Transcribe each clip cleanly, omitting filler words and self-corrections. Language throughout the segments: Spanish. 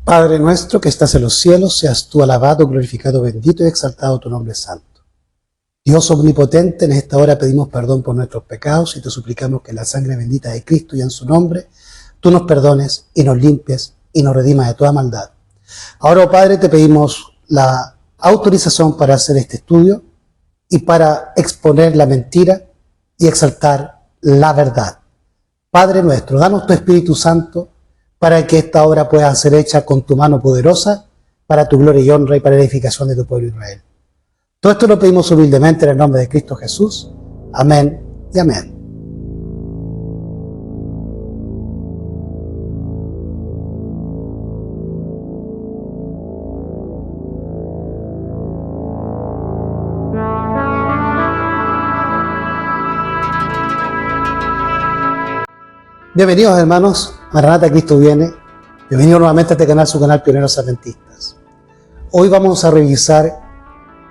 Padre nuestro que estás en los cielos, seas tú alabado, glorificado, bendito y exaltado tu nombre santo. Dios omnipotente, en esta hora pedimos perdón por nuestros pecados y te suplicamos que en la sangre bendita de Cristo y en su nombre, tú nos perdones y nos limpies y nos redimas de toda maldad. Ahora, oh Padre, te pedimos la autorización para hacer este estudio y para exponer la mentira y exaltar la verdad. Padre nuestro, danos tu Espíritu Santo para que esta obra pueda ser hecha con tu mano poderosa, para tu gloria y honra y para la edificación de tu pueblo Israel. Todo esto lo pedimos humildemente en el nombre de Cristo Jesús. Amén y amén. Bienvenidos, hermanos. Maranata, Cristo viene. Bienvenidos nuevamente a este canal, su canal Pioneros Adventistas. Hoy vamos a revisar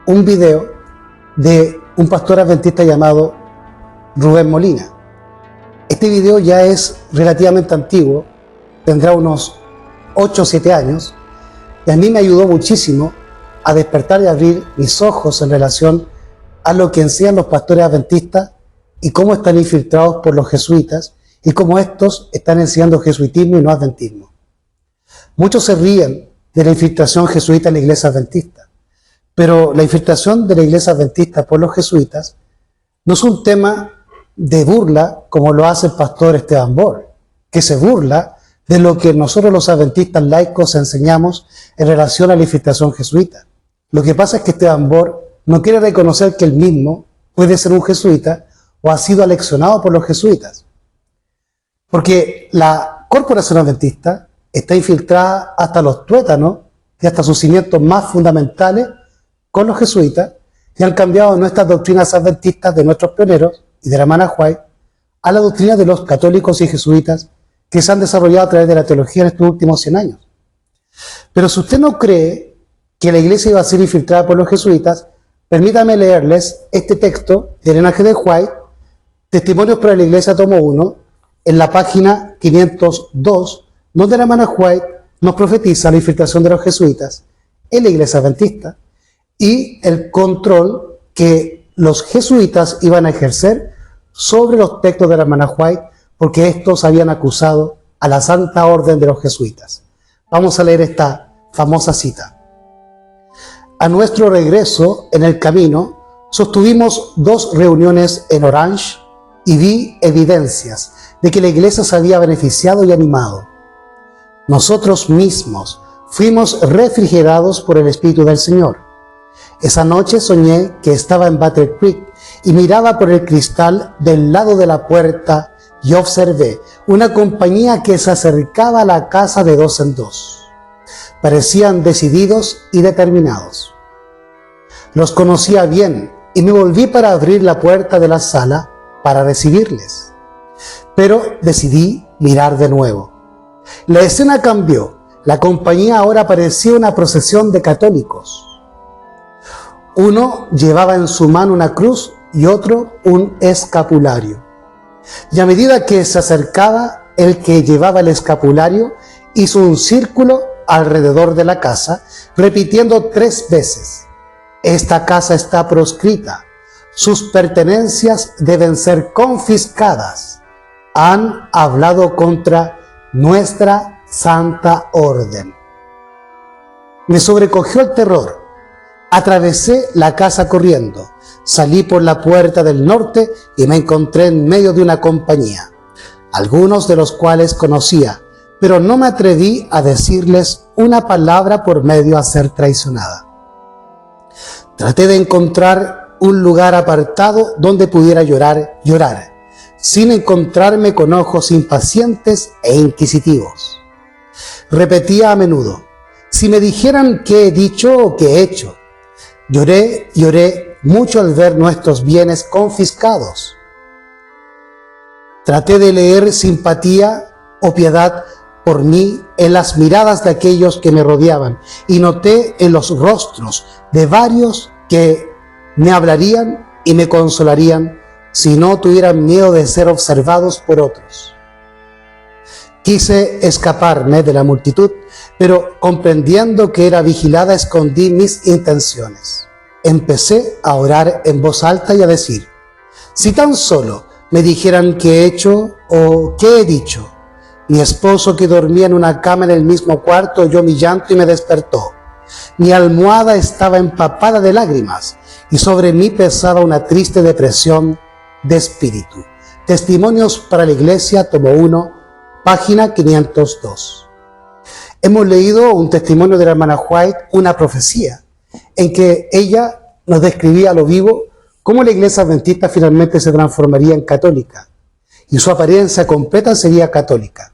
un video de un pastor adventista llamado Rubén Molina. Este video ya es relativamente antiguo, tendrá unos 8 o 7 años, y a mí me ayudó muchísimo a despertar y abrir mis ojos en relación a lo que enseñan los pastores adventistas y cómo están infiltrados por los jesuitas y cómo estos están enseñando jesuitismo y no adventismo. Muchos se ríen de la infiltración jesuita en la iglesia adventista, pero la infiltración de la iglesia adventista por los jesuitas no es un tema de burla como lo hace el pastor Esteban Bor, que se burla de lo que nosotros los adventistas laicos enseñamos en relación a la infiltración jesuita. Lo que pasa es que Esteban Bor no quiere reconocer que él mismo puede ser un jesuita o ha sido aleccionado por los jesuitas. Porque la corporación adventista está infiltrada hasta los tuétanos y hasta sus cimientos más fundamentales con los jesuitas, y han cambiado nuestras doctrinas adventistas de nuestros pioneros y de la hermana White a la doctrina de los católicos y jesuitas que se han desarrollado a través de la teología en estos últimos 100 años. Pero si usted no cree que la iglesia iba a ser infiltrada por los jesuitas, permítame leerles este texto de Elena G. de White, Testimonios para la Iglesia, tomo 1, en la página 502, donde la hermana White nos profetiza la infiltración de los jesuitas en la iglesia adventista y el control que los jesuitas iban a ejercer sobre los textos de la hermana White, porque estos habían acusado a la Santa Orden de los Jesuitas. Vamos a leer esta famosa cita. A nuestro regreso en el camino, sostuvimos 2 reuniones en Orange y vi evidencias de que la iglesia se había beneficiado y animado. Nosotros mismos fuimos refrigerados por el Espíritu del Señor. Esa noche soñé que estaba en Battle Creek y miraba por el cristal del lado de la puerta y observé una compañía que se acercaba a la casa de 2 en 2. Parecían decididos y determinados. Los conocía bien y me volví para abrir la puerta de la sala para recibirles. Pero decidí mirar de nuevo. La escena cambió. La compañía ahora parecía una procesión de católicos. Uno llevaba en su mano una cruz y otro un escapulario. Y a medida que se acercaba, el que llevaba el escapulario hizo un círculo alrededor de la casa, repitiendo 3 veces: esta casa está proscrita, sus pertenencias deben ser confiscadas. Han hablado contra nuestra Santa Orden. Me sobrecogió el terror. Atravesé la casa corriendo. Salí por la puerta del norte y me encontré en medio de una compañía, algunos de los cuales conocía, pero no me atreví a decirles una palabra por medio a ser traicionada. Traté de encontrar un lugar apartado donde pudiera llorar, sin encontrarme con ojos impacientes e inquisitivos. Repetía a menudo: si me dijeran qué he dicho o qué he hecho. Lloré mucho al ver nuestros bienes confiscados. Traté de leer simpatía o piedad por mí en las miradas de aquellos que me rodeaban y noté en los rostros de varios que me hablarían y me consolarían si no tuvieran miedo de ser observados por otros. Quise escaparme de la multitud, Pero comprendiendo que era vigilada, escondí mis intenciones. Empecé a orar en voz alta y a decir: si tan solo me dijeran qué he hecho o qué he dicho. Mi esposo, que dormía en una cama en el mismo cuarto, oyó mi llanto y me despertó. Mi almohada estaba empapada de lágrimas y sobre mí pesaba una triste depresión de espíritu. Testimonios para la Iglesia, tomo 1, página 502. Hemos leído un testimonio de la hermana White, una profecía, en que ella nos describía a lo vivo cómo la Iglesia Adventista finalmente se transformaría en católica y su apariencia completa sería católica.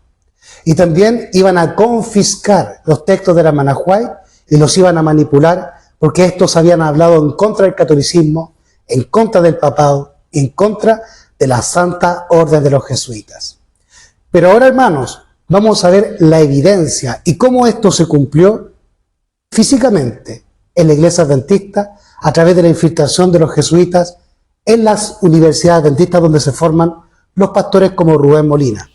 Y también iban a confiscar los textos de la hermana White y los iban a manipular porque estos habían hablado en contra del catolicismo, en contra del papado, en contra de la Santa Orden de los Jesuitas. Pero ahora, hermanos, vamos a ver la evidencia y cómo esto se cumplió físicamente en la Iglesia Adventista a través de la infiltración de los jesuitas en las universidades adventistas donde se forman los pastores como Rubén Molina.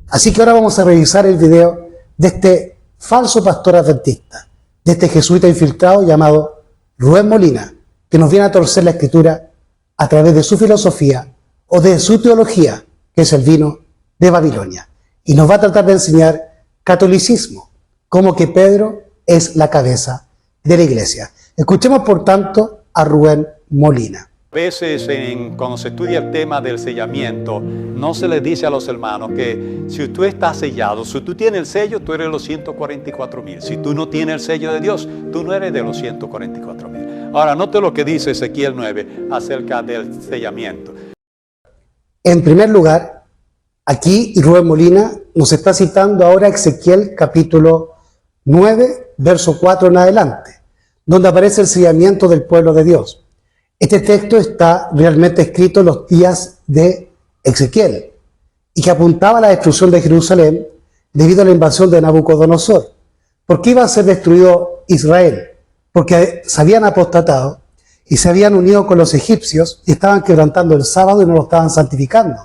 Así que ahora vamos a revisar el video de este falso pastor adventista, de este jesuita infiltrado llamado Rubén Molina, que nos viene a torcer la Escritura a través de su filosofía o de su teología, que es el vino de Babilonia. Y nos va a tratar de enseñar catolicismo, como que Pedro es la cabeza de la Iglesia. Escuchemos, por tanto, a Rubén Molina. A veces cuando se estudia el tema del sellamiento, no se les dice a los hermanos que si tú estás sellado, si tú tienes el sello, tú eres de los 144,000. Si tú no tienes el sello de Dios, tú no eres de los 144,000. Ahora, note lo que dice Ezequiel 9 acerca del sellamiento. En primer lugar, aquí Rubén Molina nos está citando ahora Ezequiel capítulo 9, verso 4 en adelante, donde aparece el sellamiento del pueblo de Dios. Este texto está realmente escrito en los días de Ezequiel y que apuntaba a la destrucción de Jerusalén debido a la invasión de Nabucodonosor. ¿Por qué iba a ser destruido Israel? Porque se habían apostatado y se habían unido con los egipcios y estaban quebrantando el sábado y no lo estaban santificando.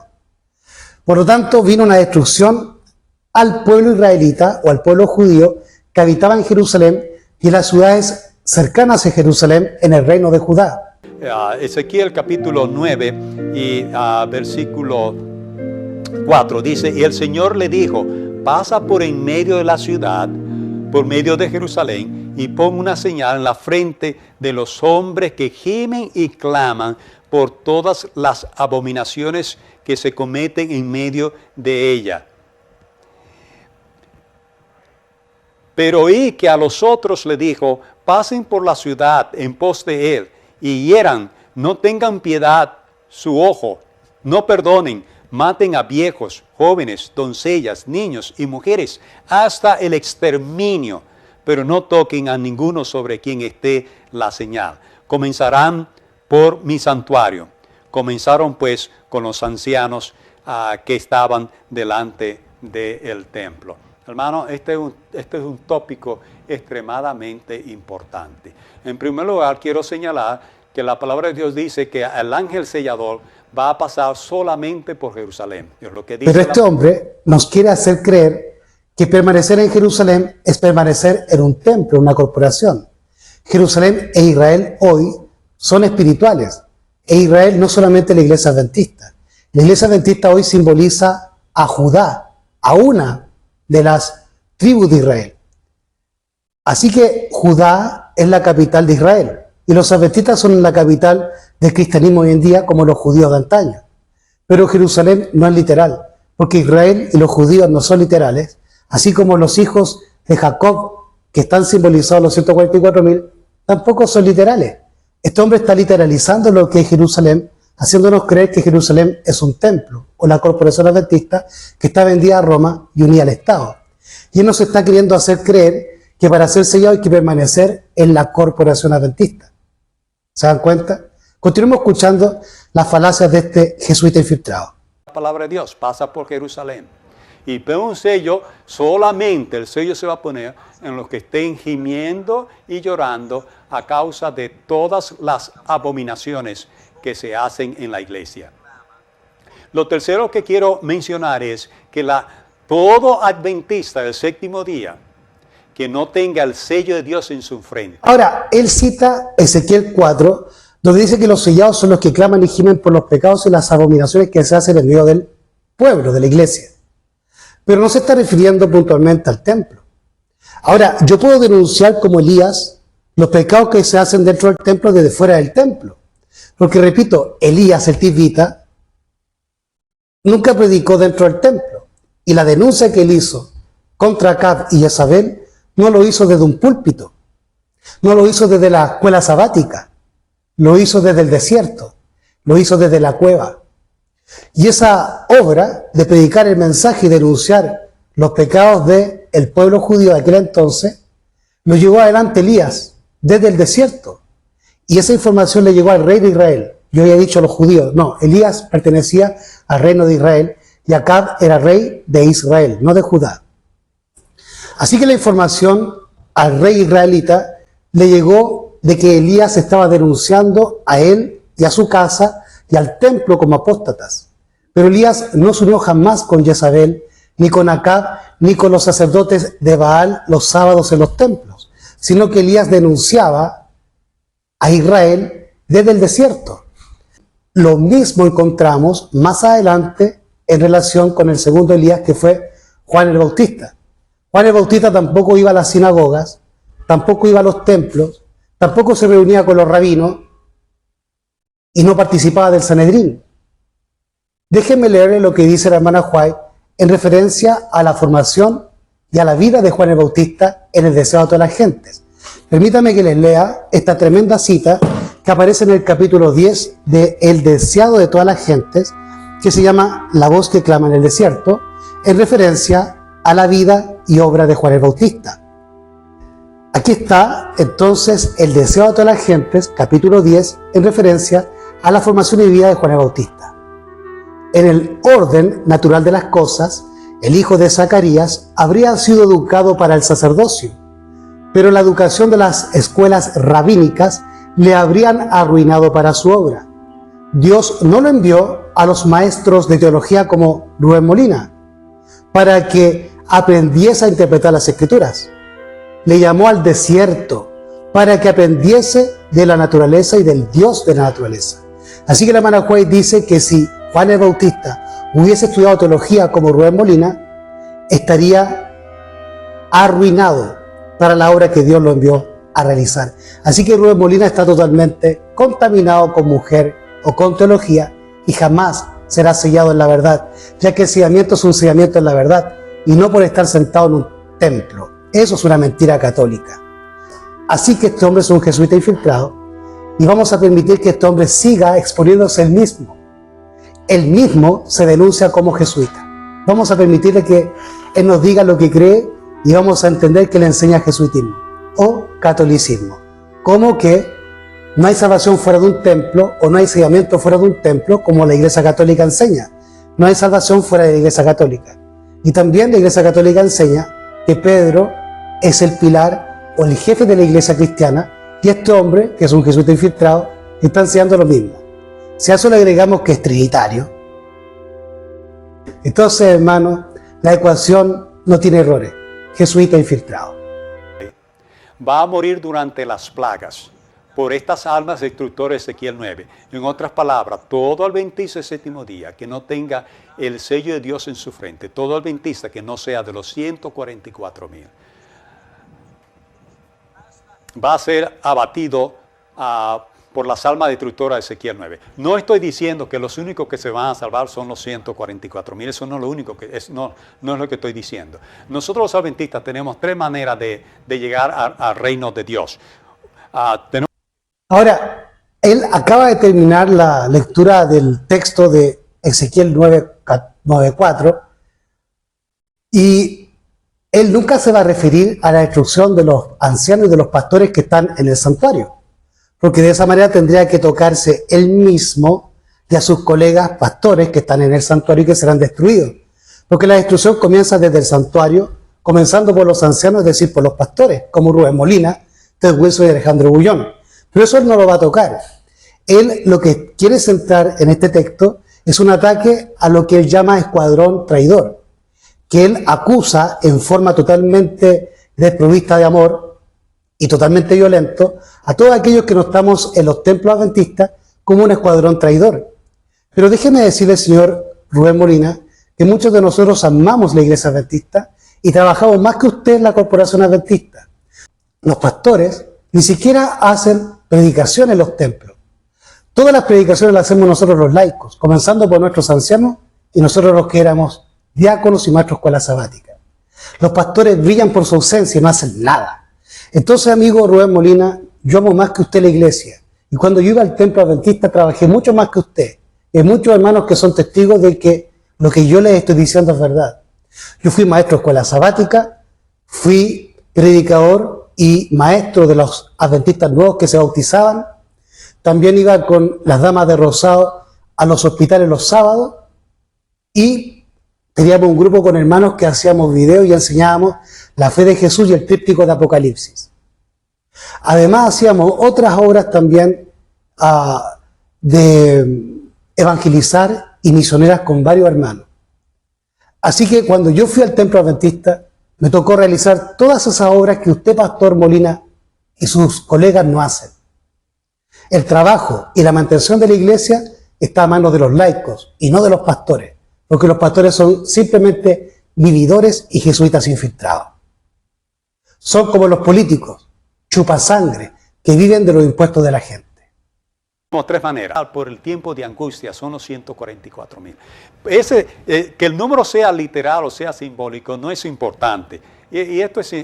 Por lo tanto, vino una destrucción al pueblo israelita o al pueblo judío que habitaba en Jerusalén y en las ciudades cercanas a Jerusalén en el reino de Judá. Ezequiel capítulo 9 y versículo 4 dice: y el Señor le dijo, pasa por en medio de la ciudad, por medio de Jerusalén, y pon una señal en la frente de los hombres que gimen y claman por todas las abominaciones que se cometen en medio de ella. Pero oí que a los otros le dijo, pasen por la ciudad en pos de él, y hieran, no tengan piedad su ojo, no perdonen, maten a viejos, jóvenes, doncellas, niños y mujeres, hasta el exterminio, pero no toquen a ninguno sobre quien esté la señal. Comenzarán por mi santuario. Comenzaron pues con los ancianos que estaban delante del templo. Hermano, este es un tópico extremadamente importante. En primer lugar, quiero señalar que la palabra de Dios dice que el ángel sellador va a pasar solamente por Jerusalén. Es lo que dice. Pero este hombre nos quiere hacer creer que permanecer en Jerusalén es permanecer en un templo, una corporación. Jerusalén e Israel hoy son espirituales. E Israel no solamente la iglesia adventista. La iglesia adventista hoy simboliza a Judá, a una de las tribus de Israel. Así que Judá es la capital de Israel y los adventistas son la capital del cristianismo hoy en día como los judíos de antaño. Pero Jerusalén no es literal, porque Israel y los judíos no son literales, así como los hijos de Jacob, que están simbolizados los 144,000, tampoco son literales. Este hombre está literalizando lo que es Jerusalén, haciéndonos creer que Jerusalén es un templo o la corporación adventista que está vendida a Roma y unida al Estado. Y él nos está queriendo hacer creer que para ser sellado hay que permanecer en la corporación adventista. ¿Se dan cuenta? Continuemos escuchando las falacias de este jesuita infiltrado. La palabra de Dios pasa por Jerusalén. Y pone un sello, solamente el sello se va a poner en los que estén gimiendo y llorando a causa de todas las abominaciones que se hacen en la iglesia. Lo tercero que quiero mencionar es que todo adventista del séptimo día que no tenga el sello de Dios en su frente. Ahora, él cita Ezequiel 4, donde dice que los sellados son los que claman y gimen por los pecados y las abominaciones que se hacen en medio del pueblo, de la iglesia. Pero no se está refiriendo puntualmente al templo. Ahora, yo puedo denunciar como Elías los pecados que se hacen dentro del templo desde fuera del templo. Porque, repito, Elías, el tisbita, nunca predicó dentro del templo. Y la denuncia que él hizo contra Acab y Jezabel no lo hizo desde un púlpito. No lo hizo desde la escuela sabática. Lo hizo desde el desierto. Lo hizo desde la cueva. Y esa obra de predicar el mensaje y denunciar los pecados del pueblo judío de aquel entonces, lo llevó adelante Elías desde el desierto. Y esa información le llegó al rey de Israel. Yo había dicho a los judíos, no, Elías pertenecía al reino de Israel y Acab era rey de Israel, no de Judá. Así que la información al rey israelita le llegó de que Elías estaba denunciando a él y a su casa y al templo como apóstatas. Pero Elías no se unió jamás con Jezabel, ni con Acab, ni con los sacerdotes de Baal los sábados en los templos, sino que Elías denunciaba a Israel desde el desierto. Lo mismo encontramos más adelante en relación con el segundo Elías, que fue Juan el Bautista. Juan el Bautista tampoco iba a las sinagogas, tampoco iba a los templos, tampoco se reunía con los rabinos y no participaba del Sanedrín. Déjenme leerle lo que dice la hermana White en referencia a la formación y a la vida de Juan el Bautista en el deseo de todas las gentes. Permítame que les lea esta tremenda cita que aparece en el capítulo 10 de El deseado de todas las gentes, que se llama La voz que clama en el desierto, en referencia a la vida y obra de Juan el Bautista. Aquí está entonces El deseo de todas las gentes, capítulo 10, en referencia a la formación y vida de Juan el Bautista. En el orden natural de las cosas, el hijo de Zacarías habría sido educado para el sacerdocio, pero la educación de las escuelas rabínicas le habrían arruinado para su obra. Dios no lo envió a los maestros de teología como Rubén Molina para que aprendiese a interpretar las escrituras. Le llamó al desierto para que aprendiese de la naturaleza y del Dios de la naturaleza. Así que la hermana White dice que si Juan el Bautista hubiese estudiado teología como Rubén Molina, estaría arruinado para la obra que Dios lo envió a realizar. Así que Rubén Molina está totalmente contaminado con mujer o con teología y jamás será sellado en la verdad, ya que el sellamiento es un sellamiento en la verdad y no por estar sentado en un templo. Eso es una mentira católica. Así que este hombre es un jesuita infiltrado y vamos a permitir que este hombre siga exponiéndose él mismo. Él mismo se denuncia como jesuita. Vamos a permitirle que él nos diga lo que cree y vamos a entender que le enseña jesuitismo o catolicismo. Como que no hay salvación fuera de un templo o no hay sellamiento fuera de un templo, como la Iglesia Católica enseña. No hay salvación fuera de la Iglesia Católica. Y también la Iglesia Católica enseña que Pedro es el pilar o el jefe de la Iglesia cristiana y este hombre, que es un jesuita infiltrado, está enseñando lo mismo. Si a eso le agregamos que es trinitario, entonces, hermano, la ecuación no tiene errores. Jesuita infiltrado. Va a morir durante las plagas por estas almas destructores de Ezequiel 9. En otras palabras, todo adventista del séptimo día que no tenga el sello de Dios en su frente, todo adventista que no sea de los 144,000, va a ser abatido por las almas destructoras de Ezequiel 9. No estoy diciendo que los únicos que se van a salvar son los 144,000, eso no es lo único no es lo que estoy diciendo. Nosotros los adventistas tenemos tres maneras de llegar al reino de Dios. Ahora, él acaba de terminar la lectura del texto de Ezequiel 9:4 y él nunca se va a referir a la destrucción de los ancianos y de los pastores que están en el santuario, porque de esa manera tendría que tocarse él mismo y a sus colegas pastores que están en el santuario y que serán destruidos, porque la destrucción comienza desde el santuario, comenzando por los ancianos, es decir, por los pastores, como Rubén Molina, Ted Wilson y Alejandro Bullón. Pero eso él no lo va a tocar. Él lo que quiere centrar en este texto Es un ataque a lo que él llama escuadrón traidor, que él acusa en forma totalmente desprovista de amor y totalmente violento a todos aquellos que no estamos en los templos adventistas como un escuadrón traidor. Pero déjeme decirle, señor Rubén Molina, que muchos de nosotros amamos la iglesia adventista y trabajamos más que usted en la corporación adventista. Los pastores ni siquiera hacen predicación en los templos. Todas las predicaciones las hacemos nosotros los laicos, comenzando por nuestros ancianos y nosotros los que éramos diáconos y maestros escuela sabática. Los pastores brillan por su ausencia y no hacen nada. Entonces, amigo Rubén Molina, yo amo más que usted la iglesia. Y cuando yo iba al templo adventista trabajé mucho más que usted. Y hay muchos hermanos que son testigos de que lo que yo les estoy diciendo es verdad. Yo fui maestro de escuela sabática, fui predicador y maestro de los adventistas nuevos que se bautizaban. También iba con las damas de rosado a los hospitales los sábados y teníamos un grupo con hermanos que hacíamos videos y enseñábamos la fe de Jesús y el tríptico de Apocalipsis. Además hacíamos otras obras también de evangelizar y misioneras con varios hermanos. Así que cuando yo fui al templo adventista, me tocó realizar todas esas obras que usted, Pastor Molina, y sus colegas no hacen. El trabajo y la mantención de la iglesia está a manos de los laicos y no de los pastores, porque los pastores son simplemente vividores y jesuitas infiltrados. Son como los políticos, chupasangre, que viven de los impuestos de la gente. Tenemos tres maneras. Por el tiempo de angustia son los 144,000. Que el número sea literal o sea simbólico no es importante. Y esto es,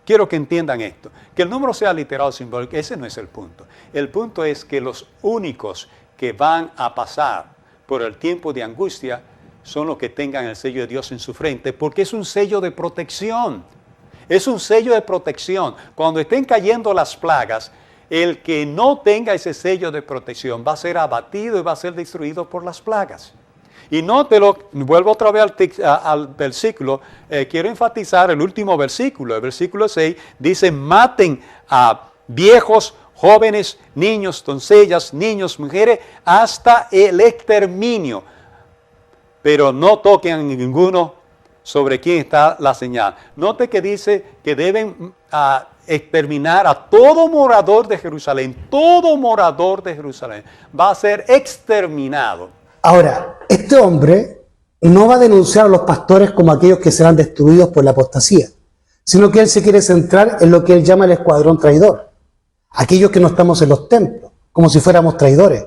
quiero que entiendan esto. Que el número sea literal o simbólico, ese no es el punto. El punto es que los únicos que van a pasar por el tiempo de angustia son los que tengan el sello de Dios en su frente, porque es un sello de protección. Es un sello de protección. Cuando estén cayendo las plagas, el que no tenga ese sello de protección va a ser abatido y va a ser destruido por las plagas. Y nótelo, vuelvo otra vez al versículo, quiero enfatizar el último versículo, el versículo 6, dice, maten a viejos, jóvenes, niños, doncellas, niños, mujeres, hasta el exterminio, pero no toquen a ninguno sobre quien está la señal. Note que dice que deben exterminar a todo morador de Jerusalén va a ser exterminado. Ahora, este hombre no va a denunciar a los pastores como aquellos que serán destruidos por la apostasía, sino que él se quiere centrar en lo que él llama el escuadrón traidor, aquellos que no estamos en los templos, como si fuéramos traidores.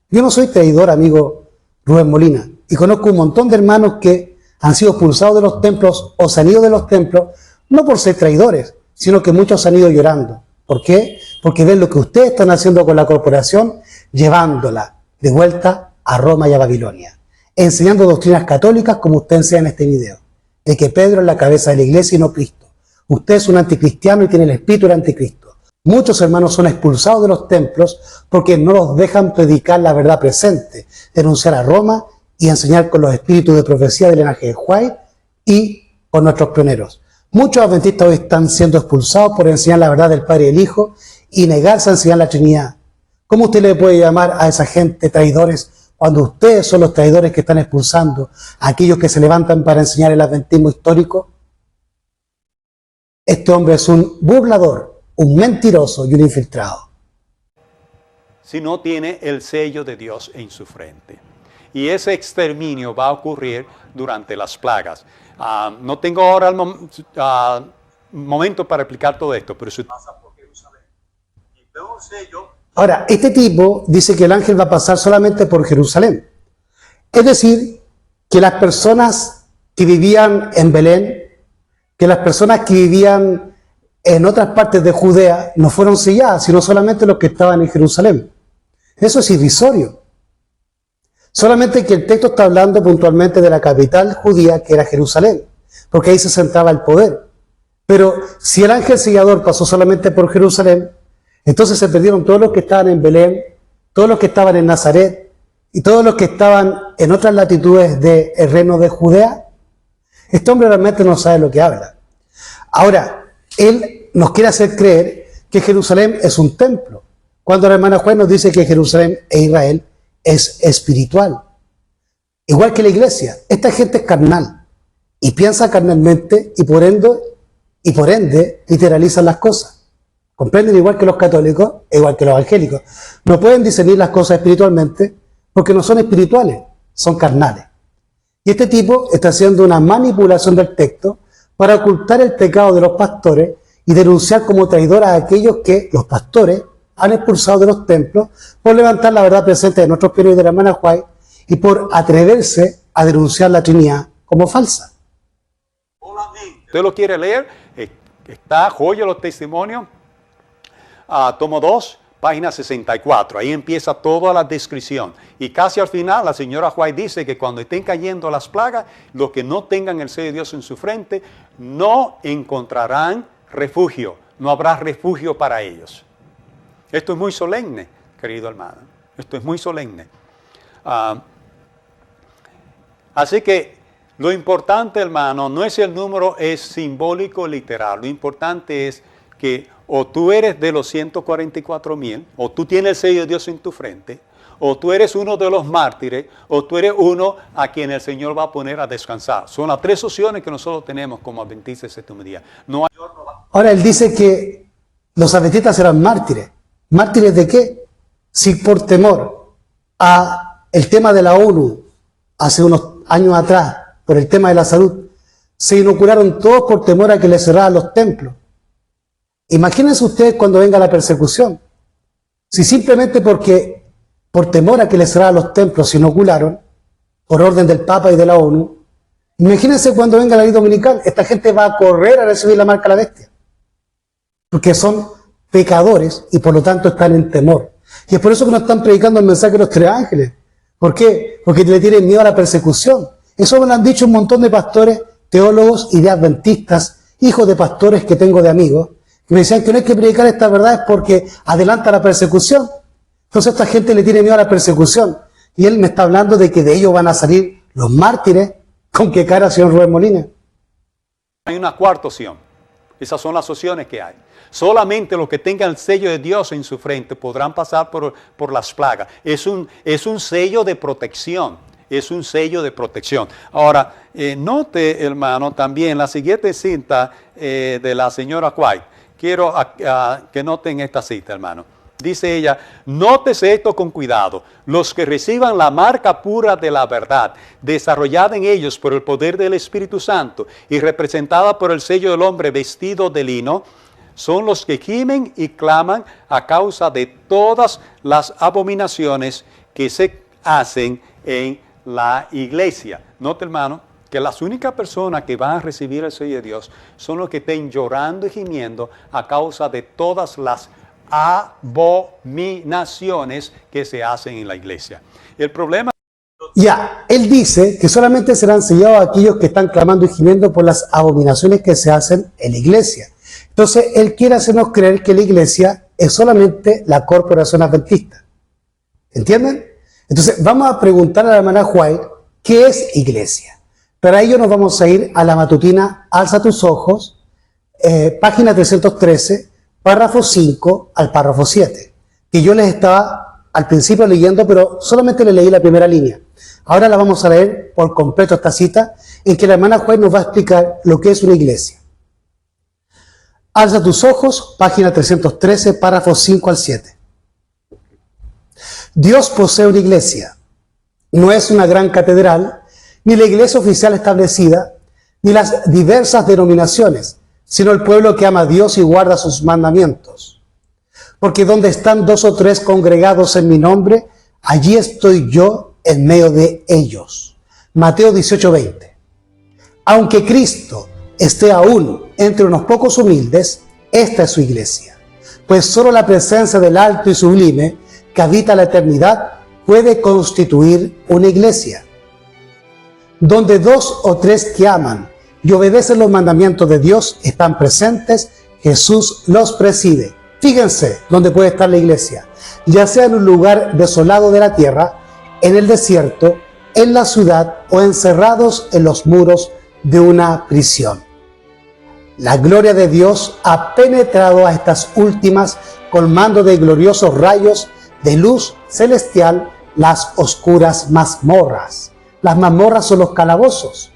Yo no soy traidor, amigo Rubén Molina, y conozco un montón de hermanos que han sido expulsados de los templos o se han ido de los templos, no por ser traidores, sino que muchos han ido llorando. ¿Por qué? Porque ven lo que ustedes están haciendo con la corporación, llevándola de vuelta a Roma y a Babilonia, enseñando doctrinas católicas como usted enseña en este video, de que Pedro es la cabeza de la iglesia y no Cristo. Usted es un anticristiano y tiene el espíritu del anticristo. Muchos hermanos son expulsados de los templos porque no los dejan predicar la verdad presente, denunciar a Roma y enseñar con los espíritus de profecía del linaje de White y con nuestros pioneros. Muchos adventistas hoy están siendo expulsados por enseñar la verdad del Padre y el Hijo y negarse a enseñar la Trinidad. ¿Cómo usted le puede llamar a esa gente traidores cuando ustedes son los traidores que están expulsando a aquellos que se levantan para enseñar el adventismo histórico? Este hombre es un burlador, un mentiroso y un infiltrado. Si no tiene el sello de Dios en su frente. Y ese exterminio va a ocurrir durante las plagas. No tengo ahora el momento para explicar todo esto, pero eso pasa por Jerusalén. Y veo un sello. Ahora, este tipo dice que el ángel va a pasar solamente por Jerusalén. Es decir, que las personas que vivían en Belén, que las personas que vivían en otras partes de Judea no fueron selladas, sino solamente los que estaban en Jerusalén. Eso es irrisorio. Solamente que el texto está hablando puntualmente de la capital judía, que era Jerusalén, porque ahí se sentaba el poder. Pero si el ángel sellador pasó solamente por Jerusalén, entonces se perdieron todos los que estaban en Belén, todos los que estaban en Nazaret y todos los que estaban en otras latitudes del reino de Judea. Este hombre realmente no sabe lo que habla. Ahora, él nos quiere hacer creer que Jerusalén es un templo, cuando la hermana Juan nos dice que Jerusalén e Israel es espiritual. igual que la iglesia. Esta gente es carnal y piensa carnalmente y por ende literalizan las cosas. Comprenden, igual que los católicos e igual que los evangélicos. No pueden discernir las cosas espiritualmente porque no son espirituales, son carnales. Y este tipo está haciendo una manipulación del texto para ocultar el pecado de los pastores y denunciar como traidores a aquellos que los pastores han expulsado de los templos por levantar la verdad presente de nuestros pioneros y de la hermana White y por atreverse a denunciar la Trinidad como falsa. ¿Usted lo quiere leer? Está Joya de los Testimonios, tomo 2, página 64. Ahí empieza toda la descripción. Y casi al final la señora White dice que cuando estén cayendo las plagas, los que no tengan el sello de Dios en su frente, no encontrarán refugio. No habrá refugio para ellos. Esto es muy solemne, querido hermano. Esto es muy solemne. Así que lo importante, hermano, no es el número, es simbólico, literal. Lo importante es que o tú eres de los 144,000, o tú tienes el sello de Dios en tu frente, o tú eres uno de los mártires, o tú eres uno a quien el Señor va a poner a descansar. Son las tres opciones que nosotros tenemos como adventistas del séptimo día. No hay... Ahora él dice que los adventistas serán mártires. ¿Mártires de qué? Si por temor a el tema de la ONU hace unos años atrás, por el tema de la salud, se inocularon todos por temor a que les cerraran los templos. Imagínense ustedes cuando venga la persecución. Si simplemente porque por temor a que les cerraran los templos se inocularon, por orden del Papa y de la ONU, imagínense cuando venga la ley dominical, esta gente va a correr a recibir la marca de la bestia. Porque son pecadores y por lo tanto están en temor. Y es por eso que no están predicando el mensaje de los tres ángeles. ¿Por qué? Porque le tienen miedo a la persecución. Eso me lo han dicho un montón de pastores, teólogos y de adventistas, hijos de pastores que tengo de amigos, que me decían que no hay que predicar estas verdades porque adelanta la persecución. Entonces esta gente le tiene miedo a la persecución. Y él me está hablando de que de ellos van a salir los mártires. ¿Con qué cara, señor Rubén Molina? Hay una cuarta opción. Esas son las opciones que hay. Solamente los que tengan el sello de Dios en su frente podrán pasar por las plagas. Es un sello de protección. Es un sello de protección. Ahora, note, hermano, también la siguiente cita de la señora White. Quiero que noten esta cita, hermano. Dice ella, nótese esto con cuidado. Los que reciban la marca pura de la verdad, desarrollada en ellos por el poder del Espíritu Santo y representada por el sello del hombre vestido de lino, son los que gimen y claman a causa de todas las abominaciones que se hacen en la iglesia. Note, hermano, que las únicas personas que van a recibir el sello de Dios son los que estén llorando y gimiendo a causa de todas las abominaciones que se hacen en la iglesia. El problema... Ya, él dice que solamente serán sellados aquellos que están clamando y gimiendo por las abominaciones que se hacen en la iglesia. Entonces, él quiere hacernos creer que la iglesia es solamente la corporación adventista. ¿Entienden? Entonces, vamos a preguntar a la hermana White, ¿qué es iglesia? Para ello nos vamos a ir a la matutina Alza tus ojos, página 313, párrafo 5 al párrafo 7, que yo les estaba al principio leyendo, pero solamente le leí la primera línea. Ahora la vamos a leer por completo esta cita, en que la hermana White nos va a explicar lo que es una iglesia. Alza tus ojos, página 313, párrafos 5 al 7. Dios posee una iglesia. No es una gran catedral, ni la iglesia oficial establecida, ni las diversas denominaciones, sino el pueblo que ama a Dios y guarda sus mandamientos. Porque donde están 2 o 3 congregados en mi nombre, allí estoy yo en medio de ellos. Mateo 18:20. Aunque Cristo esté aún entre unos pocos humildes, esta es su iglesia. Pues solo la presencia del alto y sublime, que habita la eternidad, puede constituir una iglesia. Donde 2 o 3 que aman y obedecen los mandamientos de Dios están presentes, Jesús los preside. Fíjense dónde puede estar la iglesia, ya sea en un lugar desolado de la tierra, en el desierto, en la ciudad o encerrados en los muros de una prisión. La gloria de Dios ha penetrado a estas últimas, colmando de gloriosos rayos de luz celestial las oscuras mazmorras. las mazmorras o los calabozos.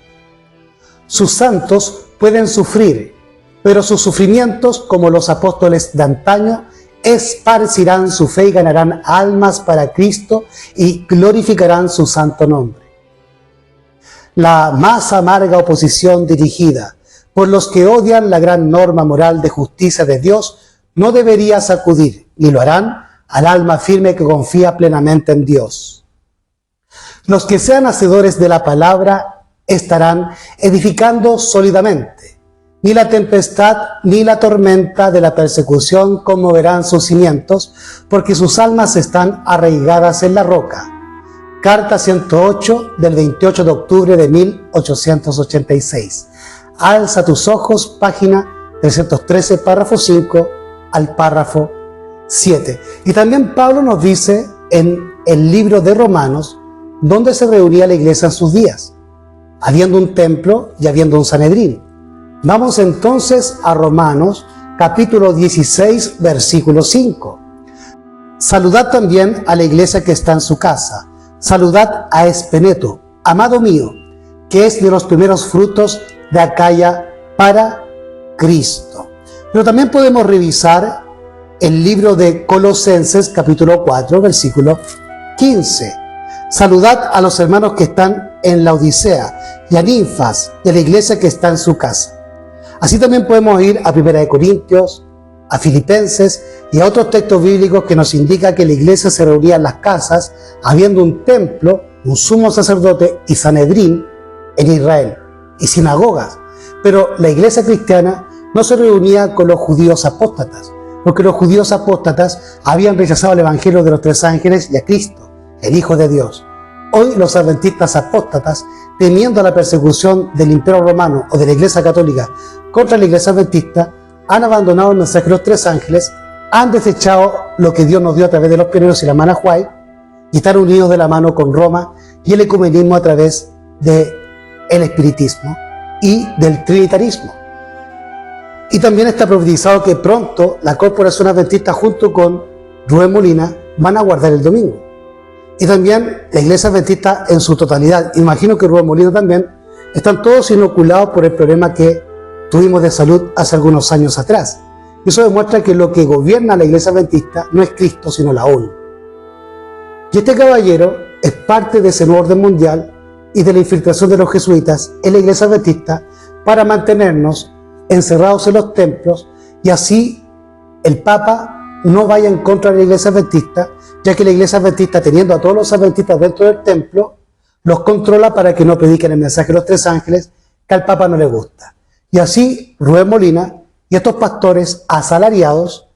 Sus santos pueden sufrir, pero sus sufrimientos, como los apóstoles de antaño, esparcirán su fe y ganarán almas para Cristo y glorificarán su santo nombre. La más amarga oposición dirigida por los que odian la gran norma moral de justicia de Dios no debería sacudir, ni lo harán, al alma firme que confía plenamente en Dios. Los que sean hacedores de la palabra estarán edificando sólidamente. Ni la tempestad ni la tormenta de la persecución conmoverán sus cimientos, porque sus almas están arraigadas en la roca. Carta 108 del 28 de octubre de 1886. Alza tus ojos, página 313, párrafo 5 al párrafo 7. Y también Pablo nos dice en el libro de Romanos, donde se reunía la iglesia en sus días, habiendo un templo y habiendo un Sanedrín. Vamos entonces a Romanos, capítulo 16, versículo 5. Saludad también a la iglesia que está en su casa. Saludad a Espeneto, amado mío, que es de los primeros frutos de Acaya para Cristo. Pero también podemos revisar el libro de Colosenses, capítulo 4, versículo 15. Saludad a los hermanos que están en la Odisea y a Ninfas de la iglesia que está en su casa. Así también podemos ir a 1 Corintios, a Filipenses y a otros textos bíblicos que nos indican que la iglesia se reunía en las casas, habiendo un templo, un sumo sacerdote y Sanedrín en Israel, y sinagogas. Pero la iglesia cristiana no se reunía con los judíos apóstatas, porque los judíos apóstatas habían rechazado el evangelio de los tres ángeles y a Cristo, el Hijo de Dios. Hoy los adventistas apóstatas, temiendo la persecución del Imperio Romano o de la Iglesia Católica contra la Iglesia Adventista, han abandonado el mensaje de los tres ángeles, han desechado lo que Dios nos dio a través de los pioneros y la hermana White, y están unidos de la mano con Roma y el ecumenismo a través del espiritismo y del trinitarismo. Y también está profetizado que pronto la Corporación Adventista junto con Rubén Molina van a guardar el domingo. Y también la Iglesia Adventista en su totalidad, imagino que Rubén Molina también, están todos inoculados por el problema que tuvimos de salud hace algunos años atrás. Y eso demuestra que lo que gobierna la Iglesia Adventista no es Cristo, sino la ONU. Y este caballero es parte de ese nuevo orden mundial y de la infiltración de los jesuitas en la Iglesia Adventista para mantenernos encerrados en los templos y así el Papa no vaya en contra de la Iglesia Adventista, ya que la Iglesia Adventista, teniendo a todos los adventistas dentro del templo, los controla para que no prediquen el mensaje de los tres ángeles, que al Papa no le gusta. Y así Rubén Molina y estos pastores asalariados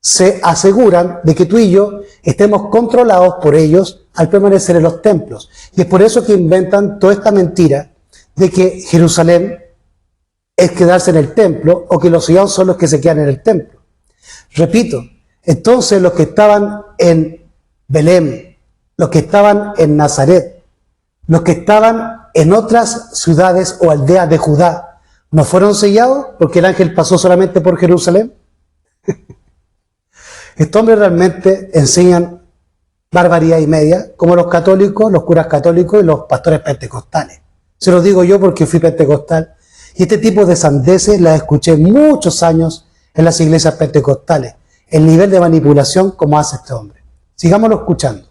se aseguran de que tú y yo estemos controlados por ellos al permanecer en los templos. Y es por eso que inventan toda esta mentira de que Jerusalén es quedarse en el templo o que los sellados son los que se quedan en el templo. Repito, entonces los que estaban en Belén, los que estaban en Nazaret, los que estaban en otras ciudades o aldeas de Judá, ¿no fueron sellados porque el ángel pasó solamente por Jerusalén? Estos hombres realmente enseñan barbaridad y media, como los católicos, los curas católicos y los pastores pentecostales. Se los digo yo porque fui pentecostal. Y este tipo de sandeces las escuché muchos años en las iglesias pentecostales. El nivel de manipulación como hace este hombre. Sigámoslo escuchando.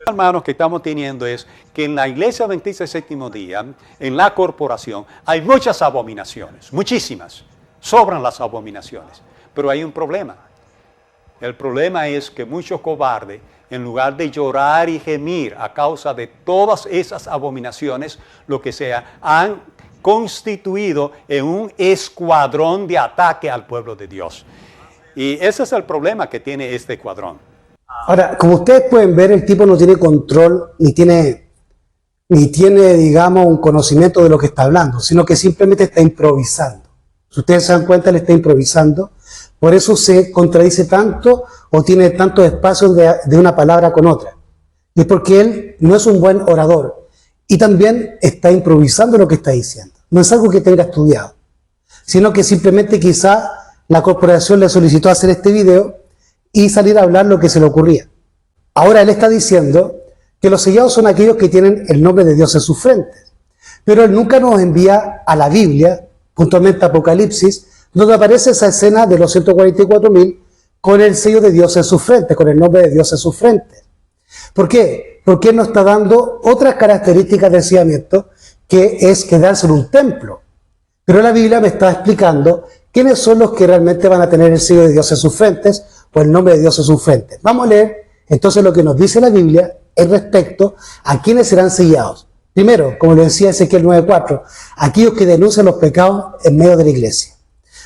Hermanos, que estamos teniendo es que en la Iglesia Adventista del Séptimo Día, en la corporación, hay muchas abominaciones, muchísimas. Sobran las abominaciones. Pero hay un problema. El problema es que muchos cobardes, en lugar de llorar y gemir a causa de todas esas abominaciones, lo que sea, han constituido en un escuadrón de ataque al pueblo de Dios. Y ese es el problema que tiene este escuadrón. Ahora, como ustedes pueden ver, el tipo no tiene control, ni tiene, digamos, un conocimiento de lo que está hablando, sino que simplemente está improvisando. Si ustedes se dan cuenta, él está improvisando. Por eso se contradice tanto o tiene tantos espacios de una palabra con otra. Y es porque él no es un buen orador. Y también está improvisando lo que está diciendo. No es algo que tenga estudiado, sino que simplemente quizá la corporación le solicitó hacer este video y salir a hablar lo que se le ocurría. Ahora él está diciendo que los sellados son aquellos que tienen el nombre de Dios en sus frentes. Pero Él nunca nos envía a la Biblia, puntualmente Apocalipsis, donde aparece esa escena de los 144.000 con el sello de Dios en sus frentes, con el nombre de Dios en sus frentes. ¿Por qué? Porque Él nos está dando otras características del sellamiento, que es quedarse en un templo. Pero la Biblia me está explicando quiénes son los que realmente van a tener el sello de Dios en sus frentes, o el nombre de Dios en sus frentes. Vamos a leer entonces lo que nos dice la Biblia en respecto a quiénes serán sellados. Primero, como lo decía Ezequiel 9:4, aquellos que denuncian los pecados en medio de la iglesia.